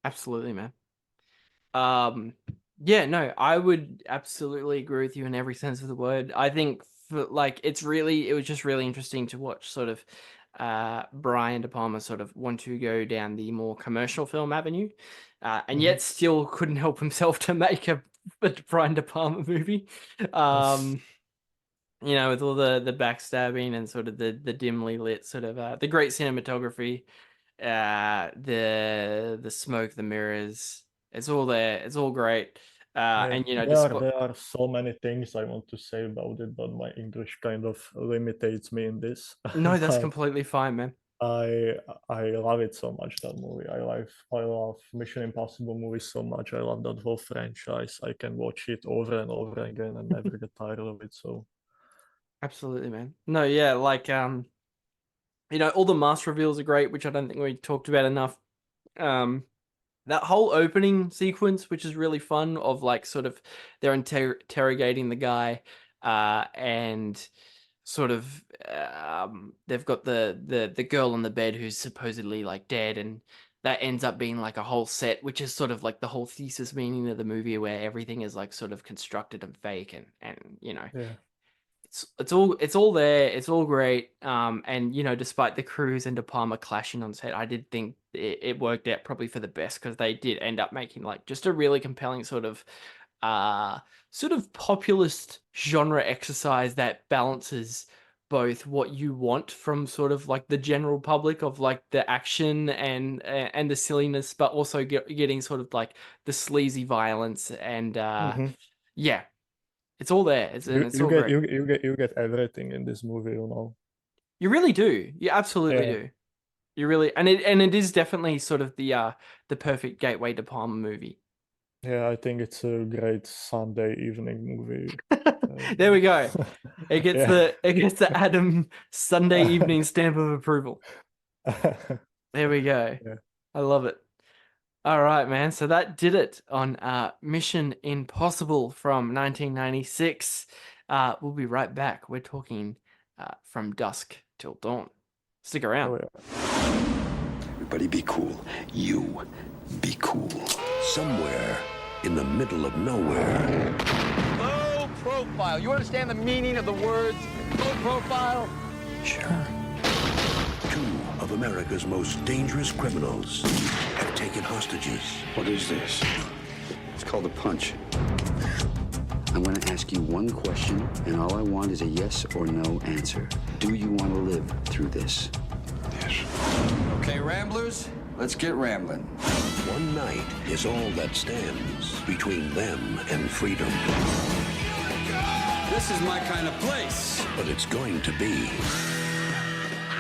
Absolutely, man. Yeah, no, I would absolutely agree with you in every sense of the word. I think it was just really interesting to watch sort of Brian De Palma sort of want to go down the more commercial film avenue, and yet still couldn't help himself to make a Brian De Palma movie. You know, with all the backstabbing and sort of the dimly lit sort of the great cinematography, the smoke, the mirrors, it's all there. It's all great. And you know, there are so many things I want to say about it, but my English kind of limitates me in this. No, that's completely fine, man. I love it so much, that movie. I love Mission Impossible movies so much. I love that whole franchise. I can watch it over and over again and never get tired of it. So absolutely, man. No, yeah, like you know, all the mask reveals are great, which I don't think we talked about enough. That whole opening sequence, which is really fun, of like sort of they're interrogating the guy, and sort of they've got the girl on the bed who's supposedly like dead, and that ends up being like a whole set, which is sort of like the whole thesis meaning of the movie, where everything is like sort of constructed and fake, and you know, it's all there, it's all great. And you know, despite the Cruise and De Palma clashing on set, I did think it worked out probably for the best, because they did end up making like just a really compelling sort of populist genre exercise that balances both what you want from sort of like the general public of like the action and the silliness, but also getting sort of like the sleazy violence and yeah, it's all there. It's all great. You get everything in this movie, you know. You really do. You absolutely do. You really, and it is definitely sort of the perfect gateway to Palma movie. Yeah, I think it's a great Sunday evening movie. There we go. It gets the Adam Sunday evening stamp of approval. There we go. Yeah. I love it. All right, man. So that did it on Mission Impossible from 1996. We'll be right back. We're talking From Dusk Till Dawn. Stick around. Oh, yeah. Everybody be cool. You be cool. Somewhere in the middle of nowhere. Low profile. You understand the meaning of the words low profile? Sure. Two of America's most dangerous criminals have taken hostages. What is this? It's called a punch. I'm going to ask you one question, and all I want is a yes or no answer. Do you want to live through this? Yes. Okay, Ramblers, let's get rambling. One night is all that stands between them and freedom. This is my kind of place. But it's going to be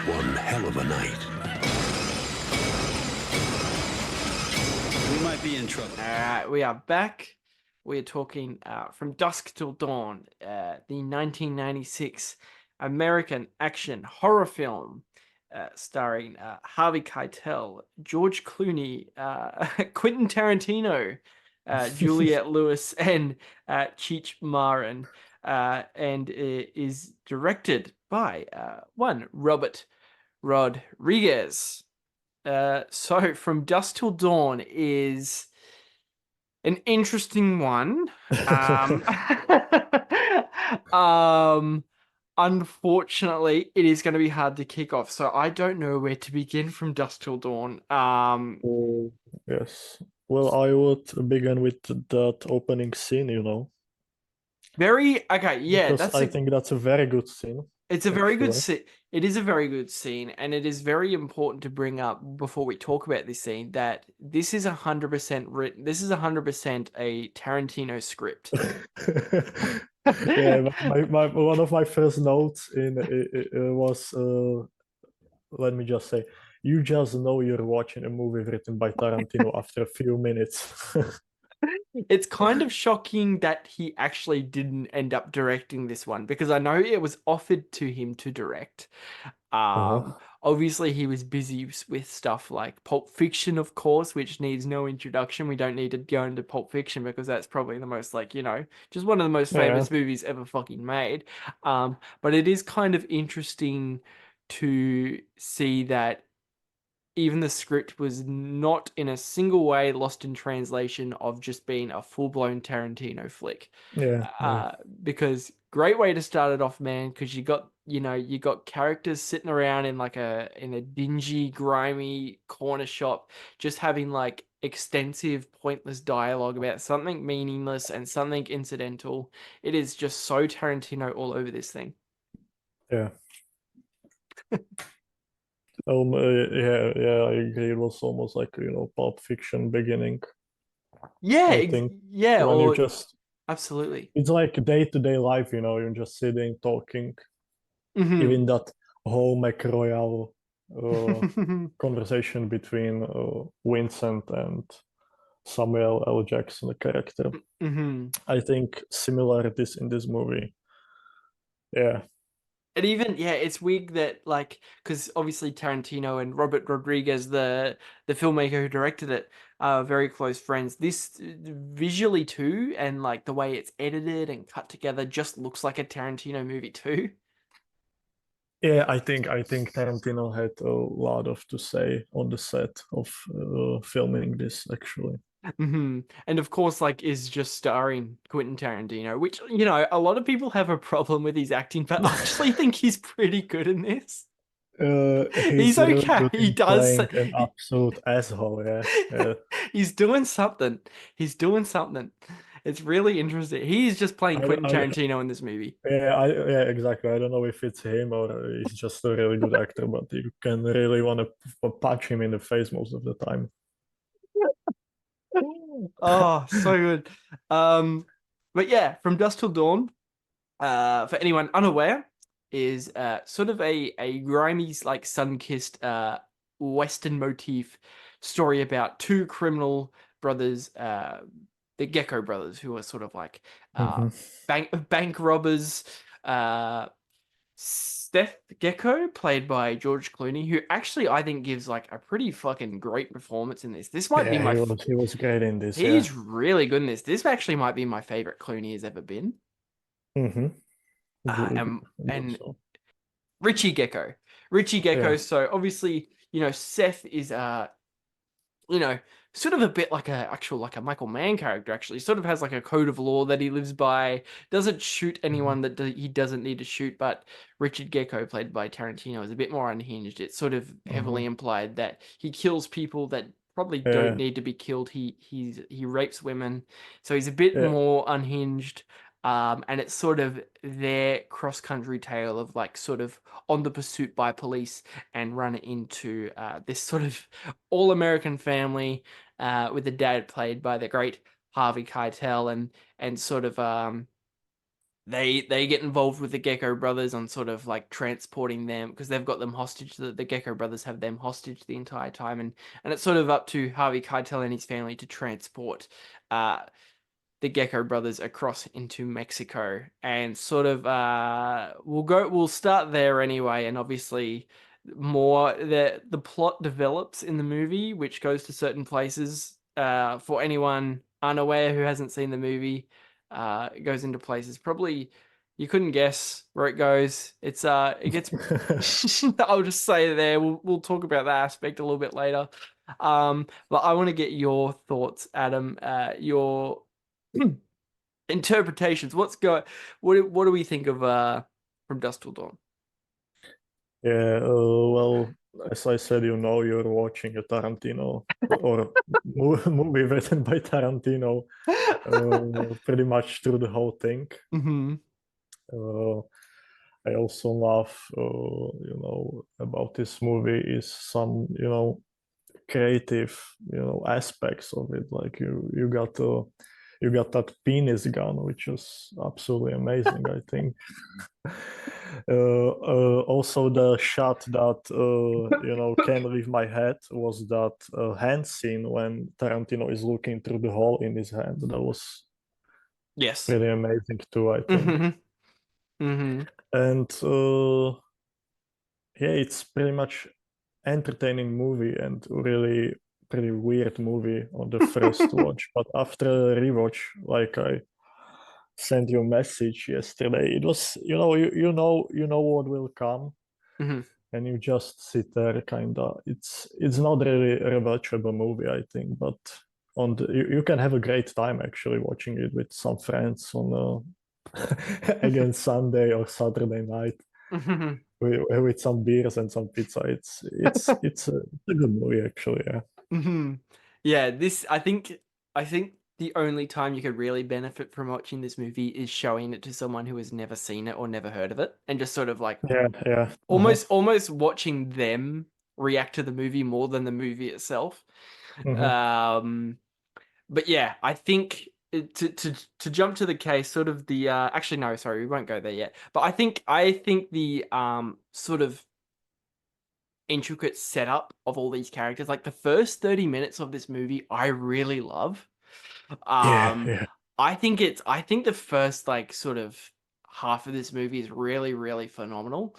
one hell of a night. We might be in trouble. All right, we are back. We are talking From Dusk Till Dawn, the 1996 American action horror film starring Harvey Keitel, George Clooney, Quentin Tarantino, Juliette Lewis, and Cheech Marin, and is directed by one Robert Rodriguez. So From Dusk Till Dawn is an interesting one. unfortunately, it is going to be hard to kick off. So I don't know where to begin from Dusk Till Dawn. Yes. Well, I would begin with that opening scene, Okay, yeah, because I think that's a very good scene. it's a very good actually. scene. It is a very good scene, and it is very important to bring up before we talk about this scene that this is 100% written. This is 100% a Tarantino script. Yeah, my one of my first notes in it was let me just say, you just know you're watching a movie written by Tarantino after a few minutes. It's kind of shocking that he actually didn't end up directing this one because I know it was offered to him to direct. Obviously, he was busy with stuff like Pulp Fiction, of course, which needs no introduction. We don't need to go into Pulp Fiction because that's probably the most, like, just one of the most famous movies ever fucking made. But it is kind of interesting to see that even the script was not in a single way lost in translation of just being a full-blown Tarantino flick. Because great way to start it off, man, because you got characters sitting around in a dingy, grimy corner shop, just having like extensive, pointless dialogue about something meaningless and something incidental. It is just so Tarantino all over this thing. Yeah. Yeah, I agree. It was almost like, Pulp Fiction beginning. Yeah, I think when you just absolutely. It's like day-to-day life, you're just sitting, talking. Even that whole McRoyal conversation between Vincent and Samuel L. Jackson, the character. I think similarities in this movie. Yeah. And even, it's weird that, like, because obviously Tarantino and Robert Rodriguez, the filmmaker who directed it, are very close friends. This visually too, and like the way it's edited and cut together, just looks like a Tarantino movie too. Yeah, I think Tarantino had a lot to say on the set of filming this, actually. And of course, like, is just starring Quentin Tarantino, which, a lot of people have a problem with his acting, but I actually think he's pretty good in this. He's okay. really good He in does playing an absolute asshole. Yeah. He's doing something. It's really interesting. He's just playing Quentin Tarantino in this movie. Yeah, exactly. I don't know if it's him or he's just a really good actor, but you can really want to punch him in the face most of the time. Oh, so good. But yeah, From Dusk Till Dawn, for anyone unaware, is sort of a grimy, like, sun-kissed Western motif story about two criminal brothers, the Gecko brothers, who are sort of like bank robbers. Seth Gecko, played by George Clooney, who actually I think gives like a pretty fucking great performance in this. This might be my. He was great in this. He's really good in this. This actually might be my favorite Clooney has ever been. And Richie Gecko. So obviously, Seth is sort of a bit like a Michael Mann character, actually. Sort of has like a code of law that he lives by, doesn't shoot anyone that he doesn't need to shoot, but Richard Gecko, played by Tarantino, is a bit more unhinged. It's sort of heavily implied that he kills people that probably don't need to be killed. He rapes women, so he's a bit more unhinged. And it's sort of their cross-country tale of like sort of on the pursuit by police and run into this sort of all-American family with the dad played by the great Harvey Keitel, and sort of they get involved with the Gecko brothers on sort of like transporting them because they've got them hostage. The Gecko brothers have them hostage the entire time, and it's sort of up to Harvey Keitel and his family to transport the Gecko brothers across into Mexico, and sort of we'll start there anyway, and obviously more the plot develops in the movie, which goes to certain places. For anyone unaware who hasn't seen the movie, it goes into places probably you couldn't guess where it goes. It gets I'll just say there. We'll talk about that aspect a little bit later. But I want to get your thoughts, Adam. Your interpretations. What do we think of from Dusk Till Dawn? Yeah, well, as I said, you're watching a Tarantino or movie written by Tarantino pretty much through the whole thing. Mm-hmm. I also love, about this movie is some, creative, aspects of it. Like you got that penis gun, which is absolutely amazing, I think. Also, the shot that can't leave my head was that hand scene when Tarantino is looking through the hole in his hand. That was Yes. pretty amazing too, I think. Mm-hmm. Mm-hmm. And yeah, it's pretty much entertaining movie and really pretty weird movie on the first watch. But after a rewatch, like I sent you a message yesterday, it was you know what will come, Mm-hmm. and you just sit there kinda. It's not really a rewatchable movie, I think, but you can have a great time actually watching it with some friends on again Sunday or Saturday night Mm-hmm. with some beers and some pizza. It's a good movie actually. Yeah. Mm-hmm. Yeah, this I think the only time you could really benefit from watching this movie is showing it to someone who has never seen it or never heard of it, and just sort of like Yeah. almost watching them react to the movie more than the movie itself. But yeah, I think to jump to the case, sort of the actually no, sorry, we won't go there yet. But I think the sort of intricate setup of all these characters, like the first 30 minutes of this movie, I really love. Yeah. I think the first like sort of half of this movie is really, really phenomenal.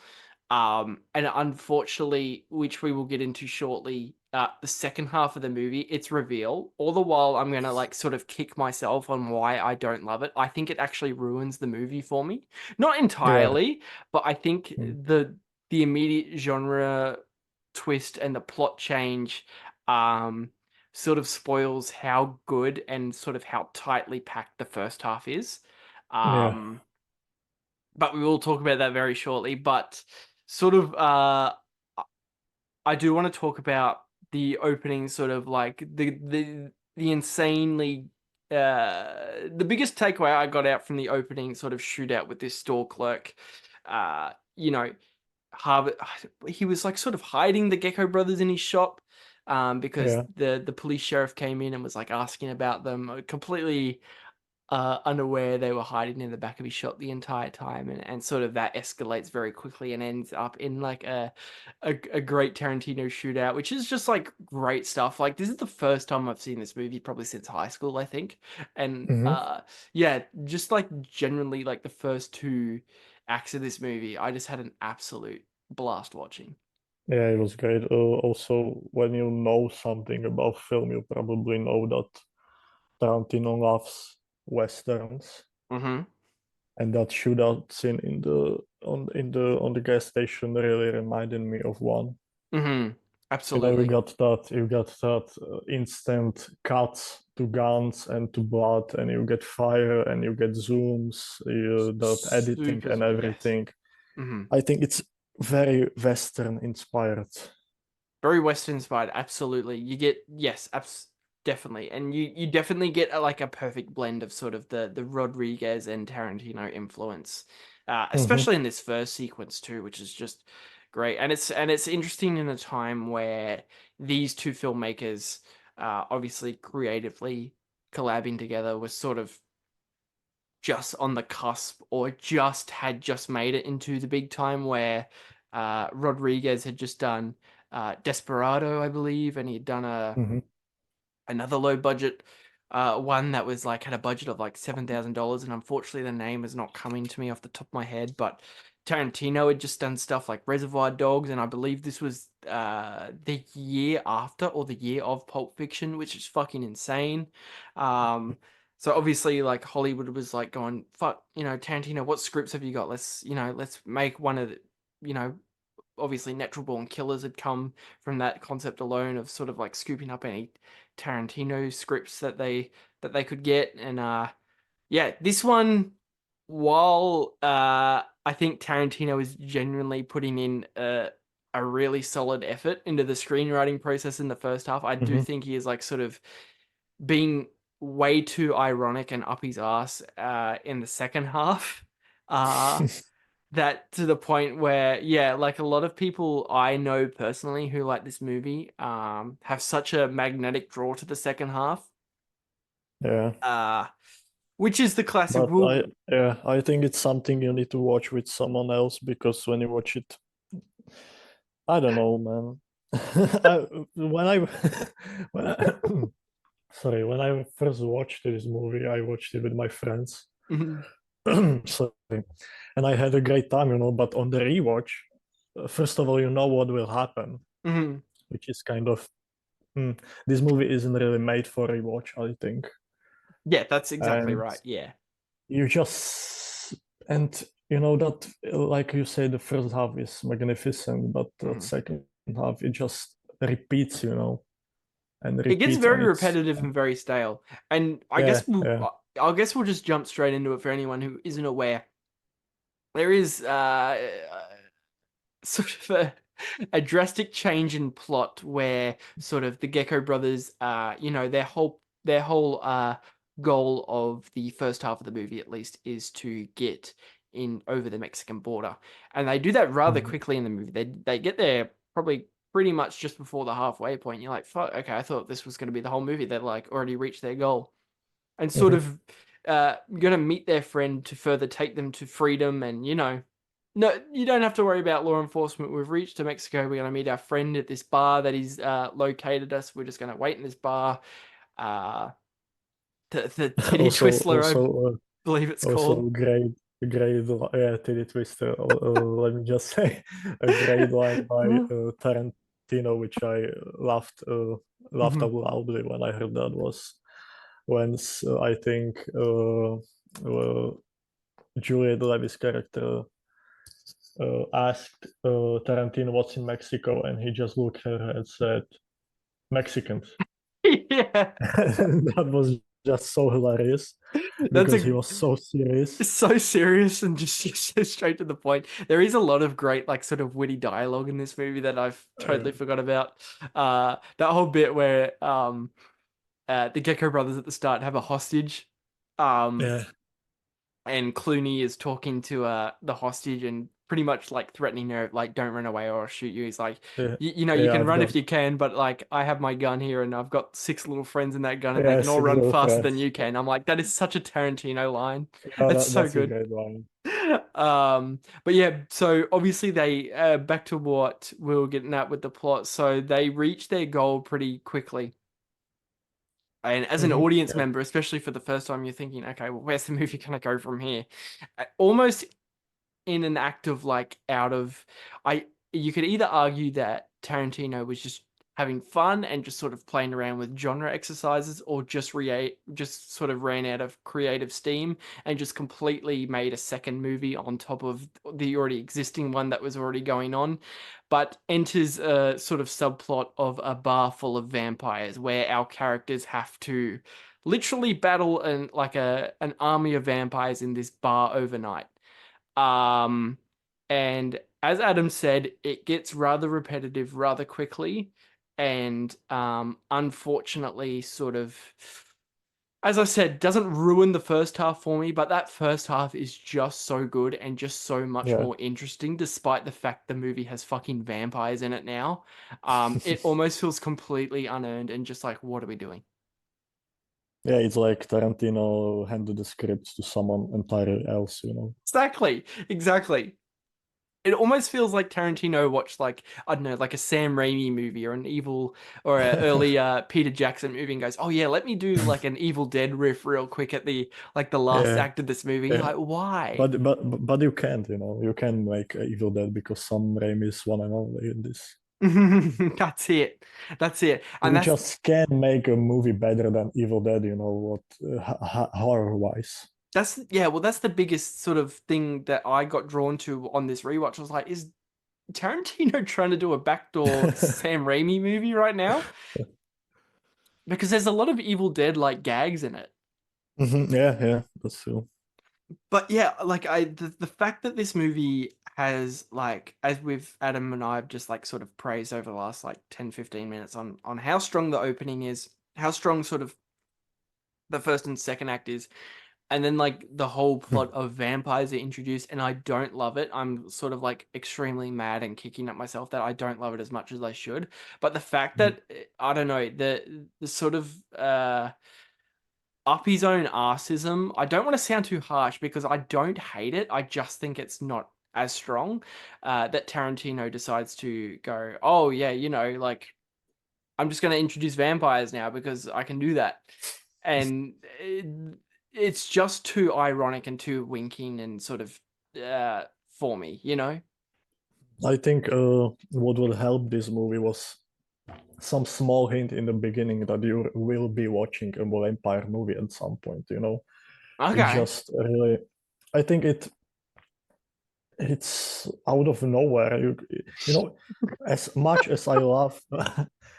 And unfortunately, which we will get into shortly, the second half of the movie, its reveal, all the while I'm gonna like sort of kick myself on why I don't love it. I think it actually ruins the movie for me. Not entirely, but I think the immediate genre twist and the plot change sort of spoils how good and sort of how tightly packed the first half is. Yeah. But we will talk about that very shortly. But sort of, I do want to talk about the opening, sort of like the insanely the biggest takeaway I got out from the opening sort of shootout with this store clerk. You know, Harvard, he was like sort of hiding the Gecko brothers in his shop because the police sheriff came in and was like asking about them, completely unaware they were hiding in the back of his shop the entire time, and sort of that escalates very quickly and ends up in like a great Tarantino shootout, which is just like great stuff. Like this is the first time I've seen this movie probably since high school, I think. And yeah, just like generally like the first two acts of this movie, I just had an absolute blast watching. Yeah, it was great. Also, when you know something about film, you probably know that Tarantino loves westerns, Mm-hmm. and that shootout scene on the gas station really reminded me of one. Mm-hmm. You Absolutely. you got that instant cuts to guns and to blood, and you get fire and you get zooms, that editing Super, and yes. everything. Mm-hmm. I think it's very Western inspired. Very Western inspired, absolutely. You get definitely, and you definitely get like a perfect blend of sort of the Rodriguez and Tarantino influence, especially in this first sequence too, which is just great. And it's interesting in a time where these two filmmakers, obviously creatively collabing together, was sort of just on the cusp or had just made it into the big time, where Rodriguez had just done Desperado, I believe, and he'd done another low budget one that was like had a budget of like $7,000, and unfortunately the name is not coming to me off the top of my head, but Tarantino had just done stuff like Reservoir Dogs, and I believe this was the year after or the year of Pulp Fiction, which is fucking insane. So obviously like Hollywood was like going, fuck, Tarantino, what scripts have you got? Let's make one of the, obviously Natural Born Killers had come from that concept alone of sort of like scooping up any Tarantino scripts that they could get. And yeah, this one, while I think Tarantino is genuinely putting in a really solid effort into the screenwriting process in the first half. I do think he is like sort of being way too ironic and up his ass in the second half. That to the point where, yeah, like a lot of people I know personally who like this movie have such a magnetic draw to the second half. Yeah. Which is the classic. But I think it's something you need to watch with someone else, because when you watch it, I don't know, man. When I when I, sorry, when I first watched this movie, I watched it with my friends. Sorry, and I had a great time, you know. But on the rewatch, first of all, you know what will happen, which is kind of this movie isn't really made for rewatch, I think. Yeah, that's exactly And right. Yeah. You just, and you know that, like you say, the first half is magnificent, but the second half it just repeats, you know, and It gets repeats. very repetitive and very stale. And I guess we'll just jump straight into it for anyone who isn't aware. There is sort of a drastic change in plot where sort of the Gecko brothers, you know, their whole goal of the first half of the movie, at least, is to get in over the Mexican border, and they do that rather quickly in the movie. They get there probably pretty much just before the halfway point. You're like, fuck, okay, I thought this was going to be the whole movie. They've like already reached their goal, and sort of gonna meet their friend to further take them to freedom. And you know, no, you don't have to worry about law enforcement. We've reached to Mexico. We're gonna meet our friend at this bar that he's located us. We're just gonna wait in this bar. The Titty Twistler, I believe it's called. Great, Titty Twister. Let me just say, a great line by Tarantino, which I laughed out loudly when I heard that, was when I think Juliette Levy's character asked Tarantino what's in Mexico, and he just looked at her and said, "Mexicans." Yeah. That was just so hilarious because he was so serious. So serious and just so straight to the point. There is a lot of great, like, sort of witty dialogue in this movie that I've totally forgot about. That whole bit where the Gecko brothers at the start have a hostage. And Clooney is talking to the hostage and pretty much like threatening her, like, don't run away or I'll shoot you. He's like, you know, you can run if you can, but like, I have my gun here and I've got 6 little friends in that gun and they can all run faster than you can. I'm like, that is such a Tarantino line. It's so good. A great line. But yeah, so obviously they back to what we were getting at with the plot. So they reach their goal pretty quickly. And as an audience member, especially for the first time, you're thinking, okay, well, where's the movie going to go from here? Almost in an act of like you could either argue that Tarantino was just having fun and just sort of playing around with genre exercises, or just sort of ran out of creative steam and just completely made a second movie on top of the already existing one that was already going on. But enters a sort of subplot of a bar full of vampires where our characters have to literally battle an army of vampires in this bar overnight. And as Adam said, it gets rather repetitive rather quickly, and unfortunately, sort of, as I said, doesn't ruin the first half for me, but that first half is just so good and just so much more interesting, despite the fact the movie has fucking vampires in it now. It almost feels completely unearned and just like, what are we doing? Yeah, it's like Tarantino handed the script to someone entirely else, you know? Exactly. It almost feels like Tarantino watched, like, I don't know, like a Sam Raimi movie or an early Peter Jackson movie and goes, oh yeah, let me do like an Evil Dead riff real quick at the last act of this movie. Like, why? But you can't, you know, you can make Evil Dead because Sam Raimi is one and only in this. That's it. And you just can't make a movie better than Evil Dead, you know, what horror-wise. That's the biggest sort of thing that I got drawn to on this rewatch. I was like, is Tarantino trying to do a backdoor Sam Raimi movie right now? Because there's a lot of Evil Dead like gags in it. Yeah, that's true. But yeah, like the fact that this movie has, like, as with Adam and I have just like sort of praised over the last like 10-15 minutes on how strong the opening is, how strong sort of the first and second act is, and then like the whole plot of vampires are introduced, and I don't love it. I'm sort of like extremely mad and kicking at myself that I don't love it as much as I should. But the fact that I don't know, the sort of up his own arsism. I don't want to sound too harsh because I don't hate it. I just think it's not as strong. That Tarantino decides to go, oh yeah, like I'm just going to introduce vampires now because I can do that. And it's just too ironic and too winking and sort of for me, I think what will help this movie was some small hint in the beginning that you will be watching a vampire movie at some point, It Okay. just really, I think it's out of nowhere. As much as I love,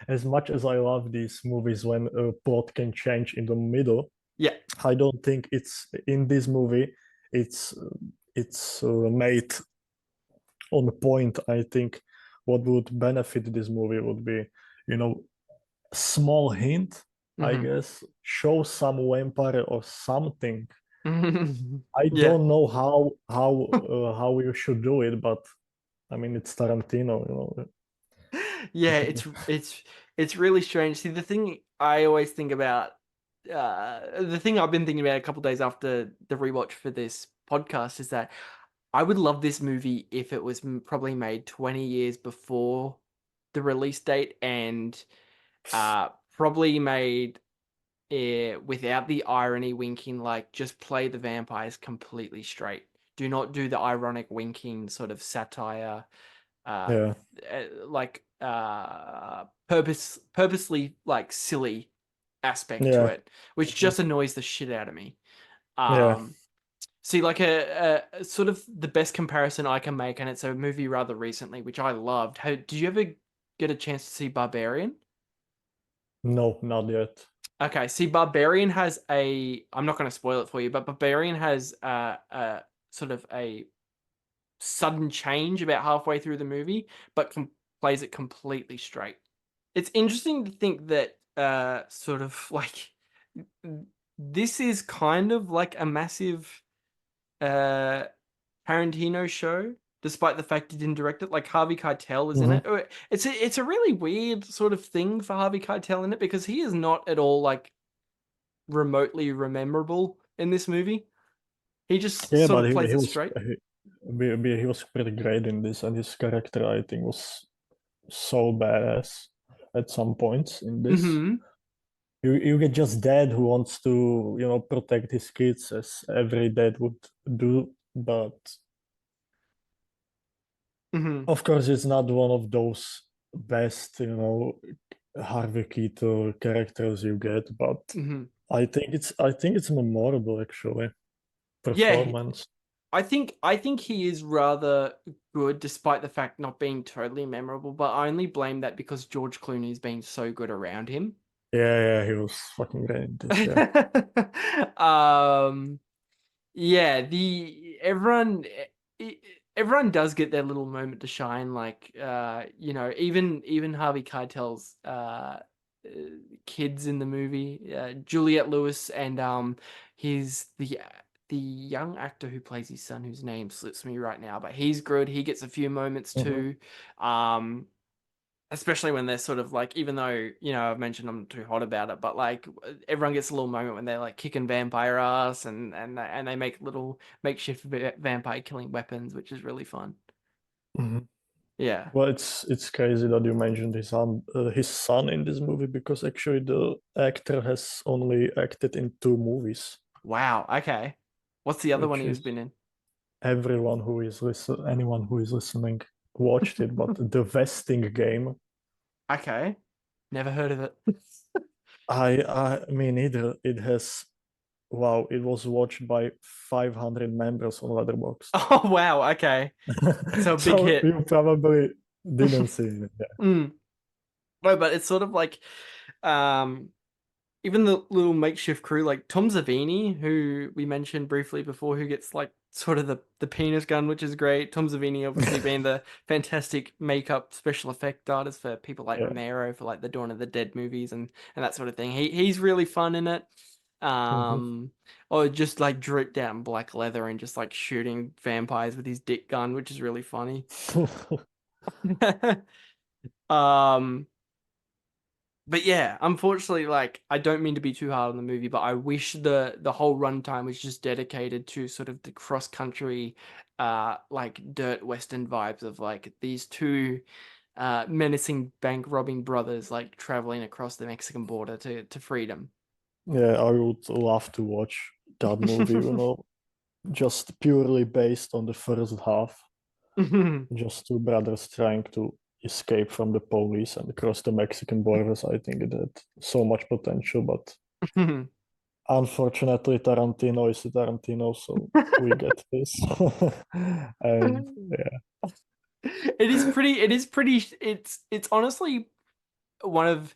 as much as I love these movies when a plot can change in the middle, Yeah. I don't think it's in this movie. It's made on point. I think what would benefit this movie would be, small hint, I guess, show some vampire or something. I don't know how you should do it, but I mean it's Tarantino. Yeah, it's really strange. See, the thing I always think about, the thing I've been thinking about a couple days after the rewatch for this podcast is that I would love this movie if it was probably made 20 years before the release date and probably made without the irony winking, like just play the vampires completely straight. Do not do the ironic winking sort of satire, like purposely like silly aspect to it, which just annoys the shit out of me. See, like a sort of the best comparison I can make, and it's a movie rather recently, which I loved. Did you ever get a chance to see Barbarian? No, not yet. Okay, see, Barbarian has I'm not going to spoil it for you, but Barbarian has sort of a sudden change about halfway through the movie, but plays it completely straight. It's interesting to think that sort of like this is kind of like a massive Tarantino show, despite the fact he didn't direct it. Like Harvey Keitel is in it. It's a really weird sort of thing for Harvey Keitel in it because he is not at all like remotely memorable in this movie. He just sort of plays it straight. He was pretty great in this, and his character, I think, was so badass at some points in this. You get just dad who wants to, protect his kids as every dad would do, but of course it's not one of those best, Harvey Keitel characters you get, but I think it's memorable actually. Performance. Yeah, I think he is rather good despite the fact not being totally memorable, but I only blame that because George Clooney's been so good around him. Yeah, he was fucking great in this, everyone does get their little moment to shine, like even Harvey Keitel's kids in the movie, Juliette Lewis, and the young actor who plays his son, whose name slips me right now, but he's good. He gets a few moments too. Especially when they're sort of like, even though, I've mentioned I'm too hot about it, but like everyone gets a little moment when they're like kicking vampire ass and they make little makeshift vampire killing weapons, which is really fun. Yeah. Well, it's crazy that you mentioned his son in this movie because actually the actor has only acted in 2 movies. Wow. Okay. What's the other one he's been in? Anyone who is listening watched it, but The Vesting Game. Okay. Never heard of it. I mean, either. It has, wow, it was watched by 500 members on Letterboxd. Oh, wow. Okay. So a big hit. You probably didn't see it. No, but it's sort of like, even the little makeshift crew, like Tom Savini, who we mentioned briefly before, who gets like sort of the penis gun, which is great. Tom Savini obviously being the fantastic makeup special effect artist for people like Romero for like the Dawn of the Dead movies and that sort of thing. He's really fun in it. Or just like dripped out in black leather and just like shooting vampires with his dick gun, which is really funny. But yeah, unfortunately, like I don't mean to be too hard on the movie, but I wish the whole runtime was just dedicated to sort of the cross country, like dirt western vibes of like these two, menacing bank robbing brothers like traveling across the Mexican border to freedom. Yeah, I would love to watch that movie, just purely based on the first half. Just two brothers trying to escape from the police and across the Mexican borders. I think it had so much potential, but unfortunately Tarantino is Tarantino, so we get this. And yeah. It's honestly one of,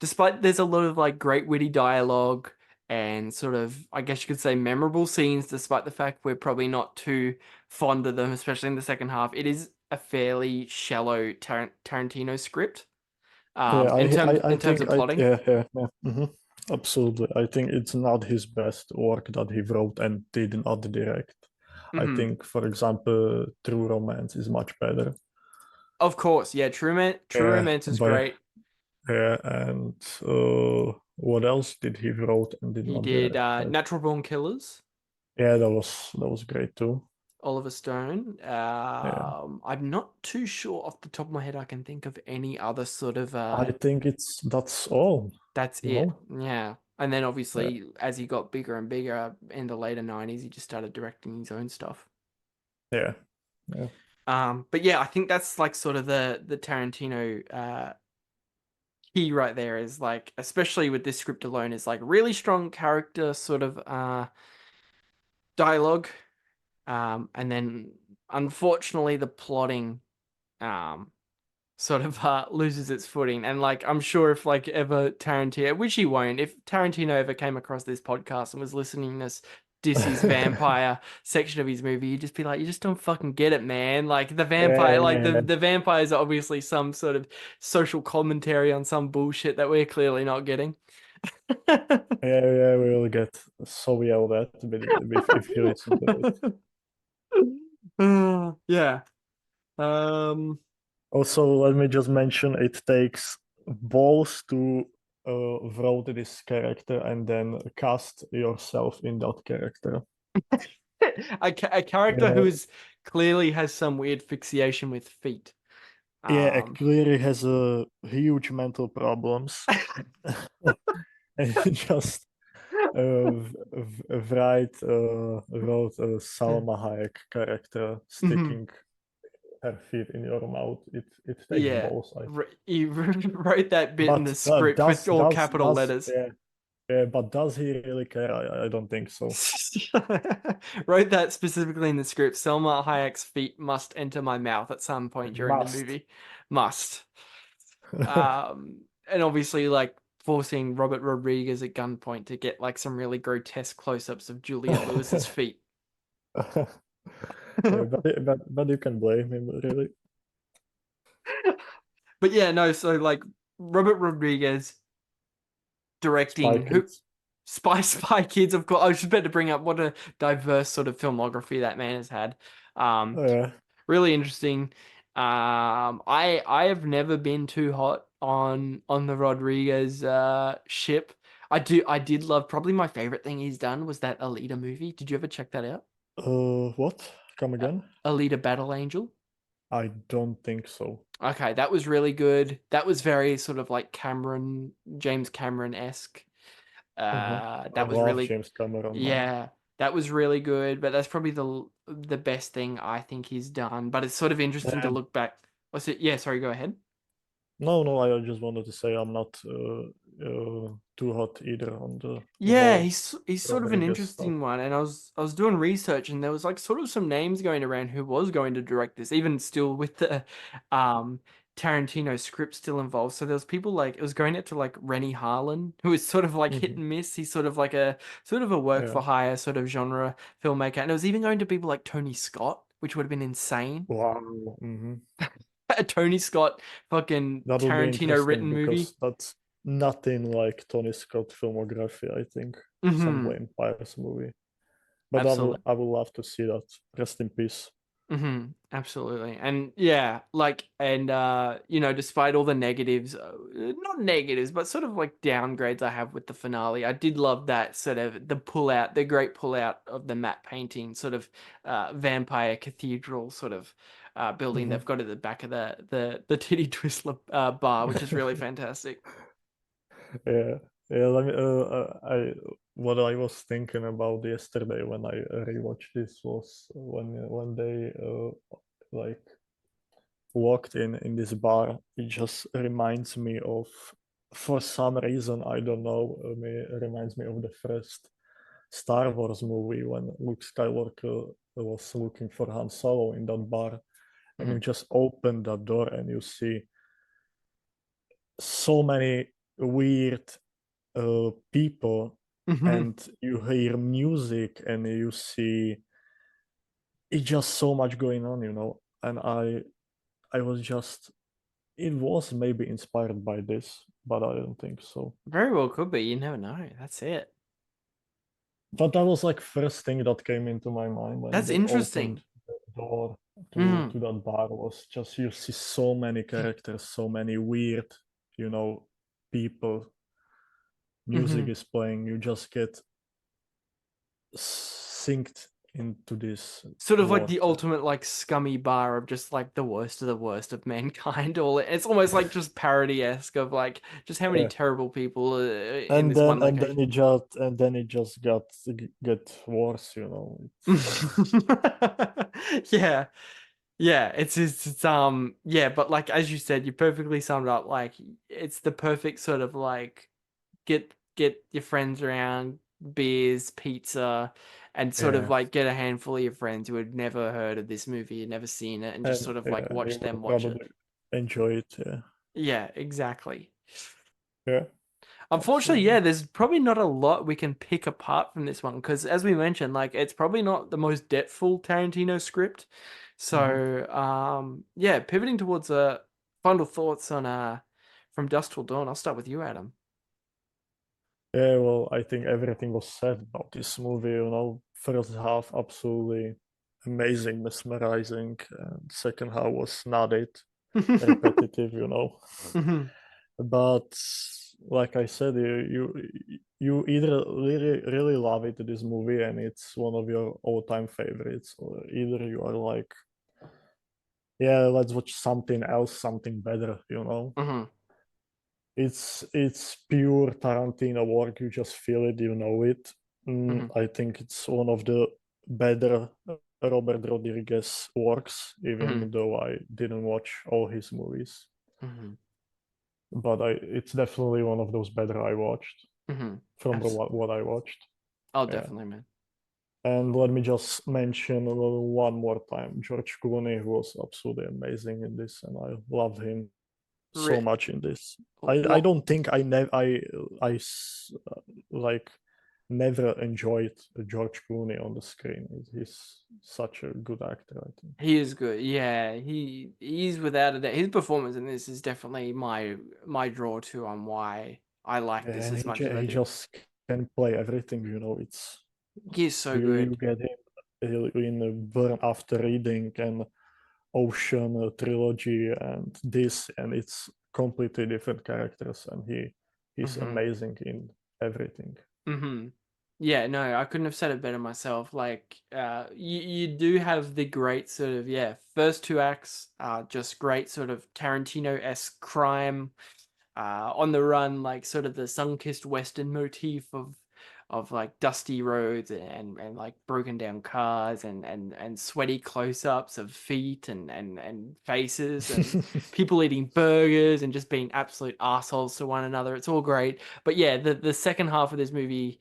despite there's a lot of like great witty dialogue and sort of, I guess you could say, memorable scenes, despite the fact we're probably not too fond of them, especially in the second half, it is a fairly shallow Tarantino script. In terms of plotting. Absolutely. I think it's not his best work that he wrote and did not direct. I think, for example, True Romance is much better. Of course, yeah. True Romance is great. Yeah, and what else did he wrote and did not direct? He did Natural Born Killers. Yeah, that was great too. Oliver Stone. I'm not too sure off the top of my head I can think of any other sort of I think that's all. That's it. Yeah. And then obviously as he got bigger and bigger in the later 90s, he just started directing his own stuff. Yeah. But yeah, I think that's like sort of the Tarantino key right there is like, especially with this script alone, is like really strong character sort of dialogue. And then unfortunately the plotting sort of loses its footing. And like I'm sure if like ever Tarantino, which he won't, if Tarantino ever came across this podcast and was listening to this his vampire section of his movie, you'd just be like, you just don't fucking get it, man. Like the vampire, the vampires are obviously some sort of social commentary on some bullshit that we're clearly not getting. Yeah, we will get so yelled at if you listen to it. Yeah. Also, let me just mention, it takes balls to wrote this character and then cast yourself in that character. a character who clearly has some weird fixation with feet. Yeah, clearly has huge mental problems. And just wrote a Salma Hayek character sticking her feet in your mouth. It takes balls. He wrote that bit in the script with all capital letters. Yeah, but does he really care? I don't think so. Wrote that specifically in the script. Salma Hayek's feet must enter my mouth at some point during the movie. Must. And obviously, like, forcing Robert Rodriguez at gunpoint to get like some really grotesque close-ups of Juliette Lewis's feet. But you can blame him, really. But yeah, no, so like Robert Rodriguez directing Spy Kids, of course. I was just about to bring up what a diverse sort of filmography that man has had. Really interesting. I have never been too hot on the Rodriguez ship. I did love, probably my favorite thing he's done was that Alita movie. Did you ever check that out? What? Come again? Alita Battle Angel? I don't think so. Okay, that was really good. That was very sort of like James Cameron-esque. That was really James Cameron. Yeah, that was really good. But that's probably the best thing I think he's done. But it's sort of interesting to look back. What's it? Yeah, sorry, go ahead. No, I just wanted to say I'm not too hot either on the. Yeah, he's sort of an interesting one, and I was doing research, and there was like sort of some names going around who was going to direct this, even still with the Tarantino script still involved. So there was people like, it was going out to like Rennie Harlan, who is sort of like hit and miss. He's sort of like a work for hire sort of genre filmmaker. And it was even going to people like Tony Scott, which would have been insane. Wow. A Tony Scott fucking That would be Tarantino written interesting movie. because that's nothing like Tony Scott filmography, I think. Some vampires movie. But Absolutely. I will love to see that. Rest in peace. Absolutely. And yeah, like, and you know, despite all the negatives, not negatives, but sort of like downgrades I have with the finale, I did love that sort of the great pullout of the matte painting, sort of vampire cathedral sort of building they've got at the back of the titty twizzler bar, which is really fantastic. Yeah. Let me, what I was thinking about yesterday when I rewatched this was when they like walked in this bar. It just reminds me of, for some reason I don't know, it reminds me of the first Star Wars movie when Luke Skywalker was looking for Han Solo in that bar, and you just open that door and you see so many weird people, and you hear music and you see it's just so much going on, you know. And I was just, it was maybe inspired by this, but I don't think so. Very well could be. You never know. That's it. But that was like first thing that came into my mind when That's they interesting. opened the door to that bar. Was just, you see so many characters, so many weird, you know, people. Music is playing. You just get synced into this sort of like the world. ultimate like scummy bar of just like the worst of mankind. All it's almost like just parody-esque of like just how many terrible people in this one location. And then it just get worse, you know. Yeah, it's yeah, but like as you said, you perfectly summed up. Like it's the perfect sort of like get your friends around, beers, pizza, and sort of like get a handful of your friends who had never heard of this movie, had never seen it, and just sort of like watch them watch it. Enjoy it, Yeah, exactly. Yeah. Unfortunately, yeah, there's probably not a lot we can pick apart from this one because, as we mentioned, like it's probably not the most depthful Tarantino script. So, yeah, pivoting towards final thoughts on From Dusk Till Dawn. I'll start with you, Adam. Yeah, well, I think everything was said about this movie, you know. First half, absolutely amazing, mesmerizing, and second half was not it, repetitive, you know. But like I said, you either really love it, this movie, and it's one of your all-time favorites, or either you are like, yeah, let's watch something else, something better, you know. It's pure Tarantino work. You just feel it, you know it. I think it's one of the better Robert Rodriguez works, even though I didn't watch all his movies. But it's definitely one of those better I watched from what I watched. Oh, definitely, man. And let me just mention one more time, George Clooney, who was absolutely amazing in this, and I loved him so much in this. I don't think I like never enjoyed George Clooney on the screen. He's such a good actor, I think. He is good. Yeah, he's without a doubt. His performance in this is definitely my draw to on why I like this as much as I do. He just can play everything, you know. He's so good. You get him in Burn After Reading and Ocean trilogy and this, and it's completely different characters, and he's amazing in everything. Yeah, no, I couldn't have said it better myself. Like, you do have the great sort of first two acts, just great sort of Tarantino-esque crime, on the run, like sort of the sun-kissed western motif of like dusty roads and like broken down cars and sweaty close-ups of feet and faces and people eating burgers and just being absolute assholes to one another. It's all great. But yeah, the second half of this movie,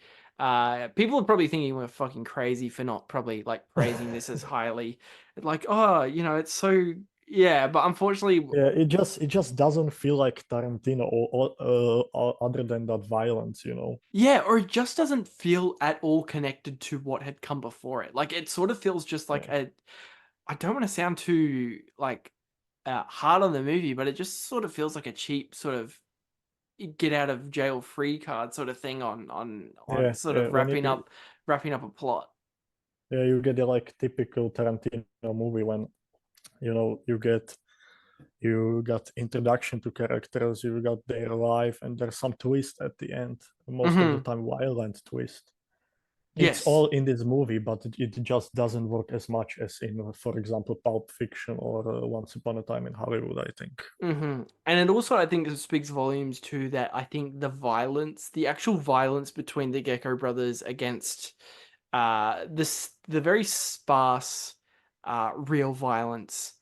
people are probably thinking we're fucking crazy for not probably like praising this as highly. Like, oh, you know, it's so Yeah, but unfortunately, Yeah, it just doesn't feel like Tarantino or other than that violence, you know. yeah, or it just doesn't feel at all connected to what had come before it. Like it sort of feels just like Yeah. I don't want to sound too like hard on the movie, but it just sort of feels like a cheap sort of get out of jail free card sort of thing on Yeah, sort yeah. of When wrapping up a plot. yeah, you get the like typical Tarantino movie when you got introduction to characters, you got their life, and there's some twist at the end. Most of the time, violent twist. It's Yes. all in this movie, but it just doesn't work as much as in, for example, Pulp Fiction or Once Upon a Time in Hollywood, I think. And it also, I think, speaks volumes to that. I think the actual violence between the Gecko brothers against the very sparse real violence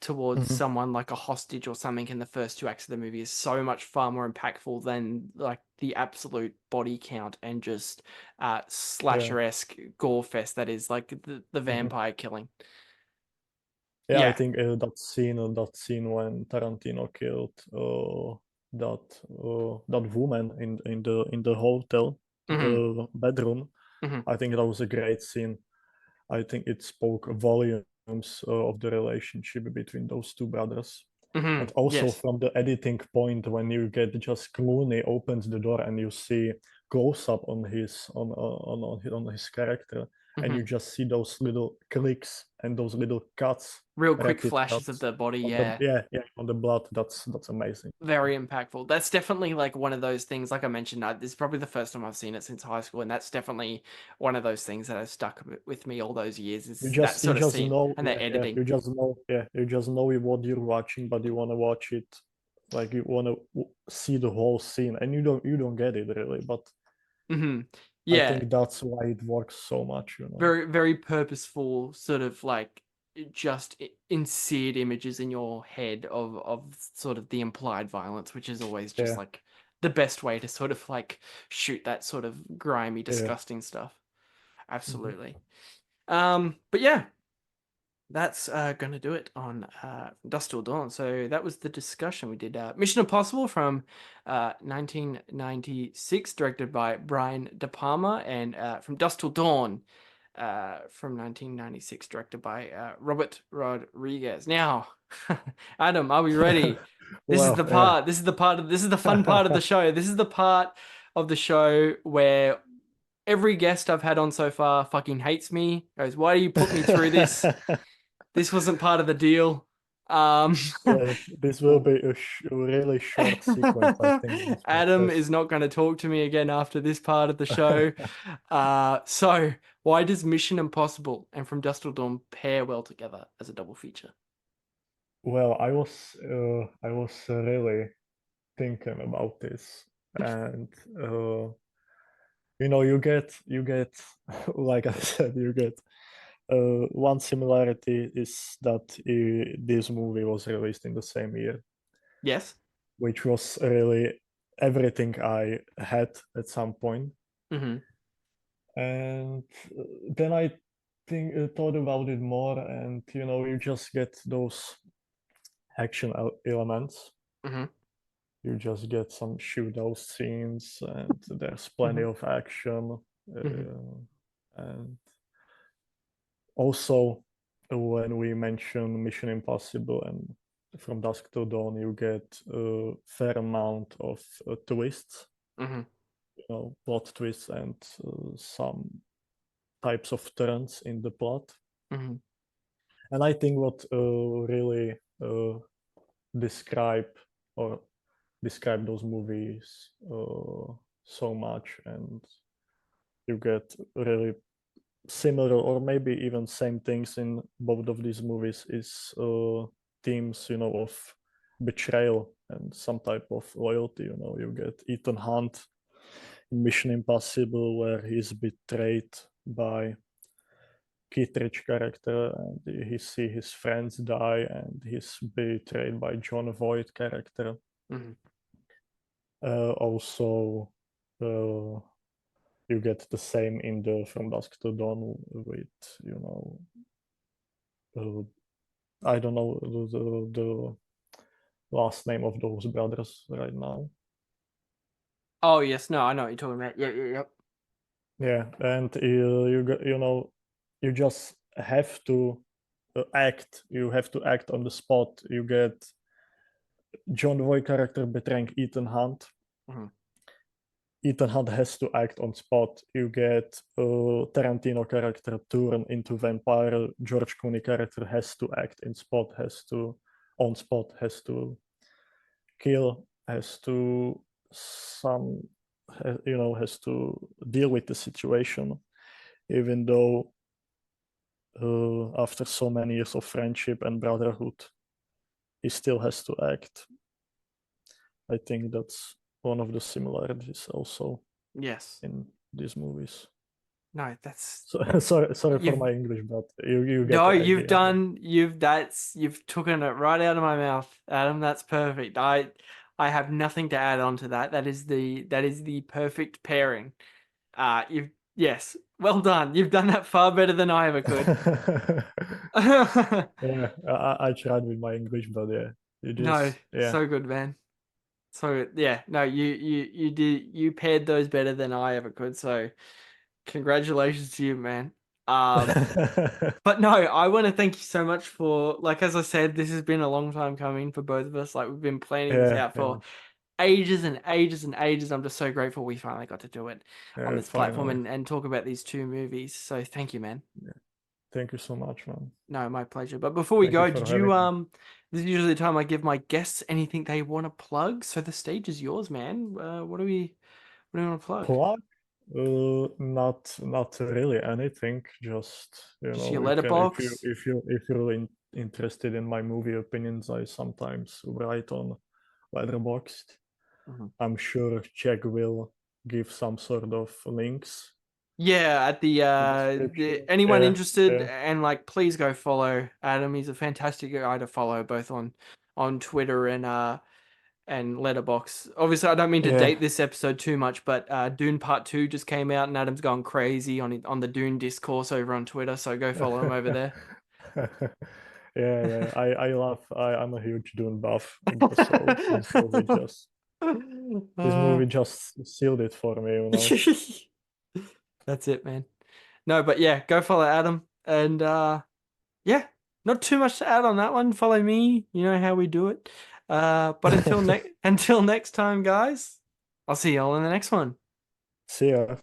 towards Mhm. someone like a hostage or something in the first two acts of the movie is so much far more impactful than like the absolute body count and just Yeah. slasher-esque gore fest that is like the Mhm. vampire killing. Yeah, I Yeah. think that scene when Tarantino killed that woman in the hotel hmm bedroom. hmm I think that was a great scene. I think it spoke volumes of the relationship between those two brothers. And also Yes. from the editing point, when you get just Clooney opens the door and you see close up on his character, and you hmm just see those little clicks and those little cuts, Real quick rapid flashes of cuts the body, on the yeah. on the blood. That's amazing. Very impactful. That's definitely like one of those things, like I mentioned, this is probably the first time I've seen it since high school, and that's definitely one of those things that has stuck with me all those years, is that You sort of just scene know, and that editing. you just know what you're watching, but you want to watch it like you want to see the whole scene, and you don't get it really, but hmm I Yeah, think that's why it works so much, you know. very, very purposeful, sort of like just insered images in your head of sort of the implied violence, which is always just Yeah, like the best way to sort of like shoot that sort of grimy, yeah. disgusting stuff. Mhm. Absolutely. But yeah, that's gonna do it on Dusk Till Dawn. So that was the discussion. We did Mission Impossible from 1996, directed by Brian De Palma, and from Dusk Till Dawn from 1996, directed by Robert Rodriguez. Now, Adam, are we ready? This is Well, the yeah. part. This is the part. This is the fun part of the show. This is the part of the show where every guest I've had on so far fucking hates me. Goes, why do you put me through this? This wasn't part of the deal. Um, Yeah, this will be a really short sequence, I think, in this Adam podcast. is not going to talk to me again after this part of the show. So why does Mission Impossible and From Dusk Till Dawn pair well together as a double feature? Well, I was really thinking about this, and you get like I said, you get one similarity is that this movie was released in the same year, Yes. which was really everything I had at some point. Mm-hmm. And then I thought about it more, and you just get those action elements. Mm-hmm. You just get some shootout scenes, and there's plenty Mm-hmm. of action. Mm-hmm. And also, when we mention Mission Impossible and From Dusk Till Dawn, you get a fair amount of twists, Mm-hmm. plot twists, and some types of turns in the plot. Mm-hmm. And I think what really describe or describe those movies so much, and you get really similar or maybe even same things in both of these movies is themes of betrayal and some type of loyalty. You get Ethan Hunt in Mission Impossible, where he's betrayed by Kittredge character, and he see his friends die, and he's betrayed by John Voight character. Mm-hmm. Also, you get the same in the From Dusk to Dawn with uh, I don't know the last name of those brothers right now. Oh yes, no, I know what you're talking about. Yep. Yeah, and you know, you just have to act. You have to act on the spot. You get John Voight character betraying Ethan Hunt. Mhm. Ethan Hunt has to act on spot. You get Tarantino character turn into vampire. George Clooney character has to act in spot. Has to on spot. Has to kill. Has to has to deal with the situation, even though after so many years of friendship and brotherhood, he still has to act. I think that's one of the similarities also Yes. in these movies. No, that's Sorry for You've- my English, but you get no. the You've idea. done. You've taken it right out of my mouth, Adam. That's perfect. I have nothing to add on to that. That is the perfect pairing. Yes, well done. You've done that far better than I ever could. Yeah, I tried with my English, but yeah, No, yeah. so good, man. So yeah, no, you paired those better than I ever could. So congratulations to you, man. But no, I want to thank you so much for, like, as I said, this has been a long time coming for both of us. Like, we've been planning this out for ages and ages and ages. I'm just so grateful we finally got to do it on this platform and talk about these two movies. So thank you, man. Yeah. Thank you so much, man. No, my pleasure. But before we go, did you this is usually the time I give my guests anything they want to plug. So the stage is yours, man. What do you want to plug? Plug? Not really anything. Just Just your you can, letterbox? if you're interested in my movie opinions, I sometimes write on Letterboxd. I'm sure Jack will give some sort of links. Yeah, at the anyone interested, and like, please go follow Adam. He's a fantastic guy to follow, both on Twitter and Letterbox. Obviously, I don't mean to date this episode too much, but Dune Part 2 just came out, and Adam's gone crazy on the Dune discourse over on Twitter. So go follow him over there. Yeah, I love. I'm a huge Dune buff, so this movie just sealed it for me, you know. That's it, man. No, but yeah, go follow Adam, and yeah, not too much to add on that one. Follow me, you know how we do it. But until next time, guys, I'll see y'all in the next one. See ya.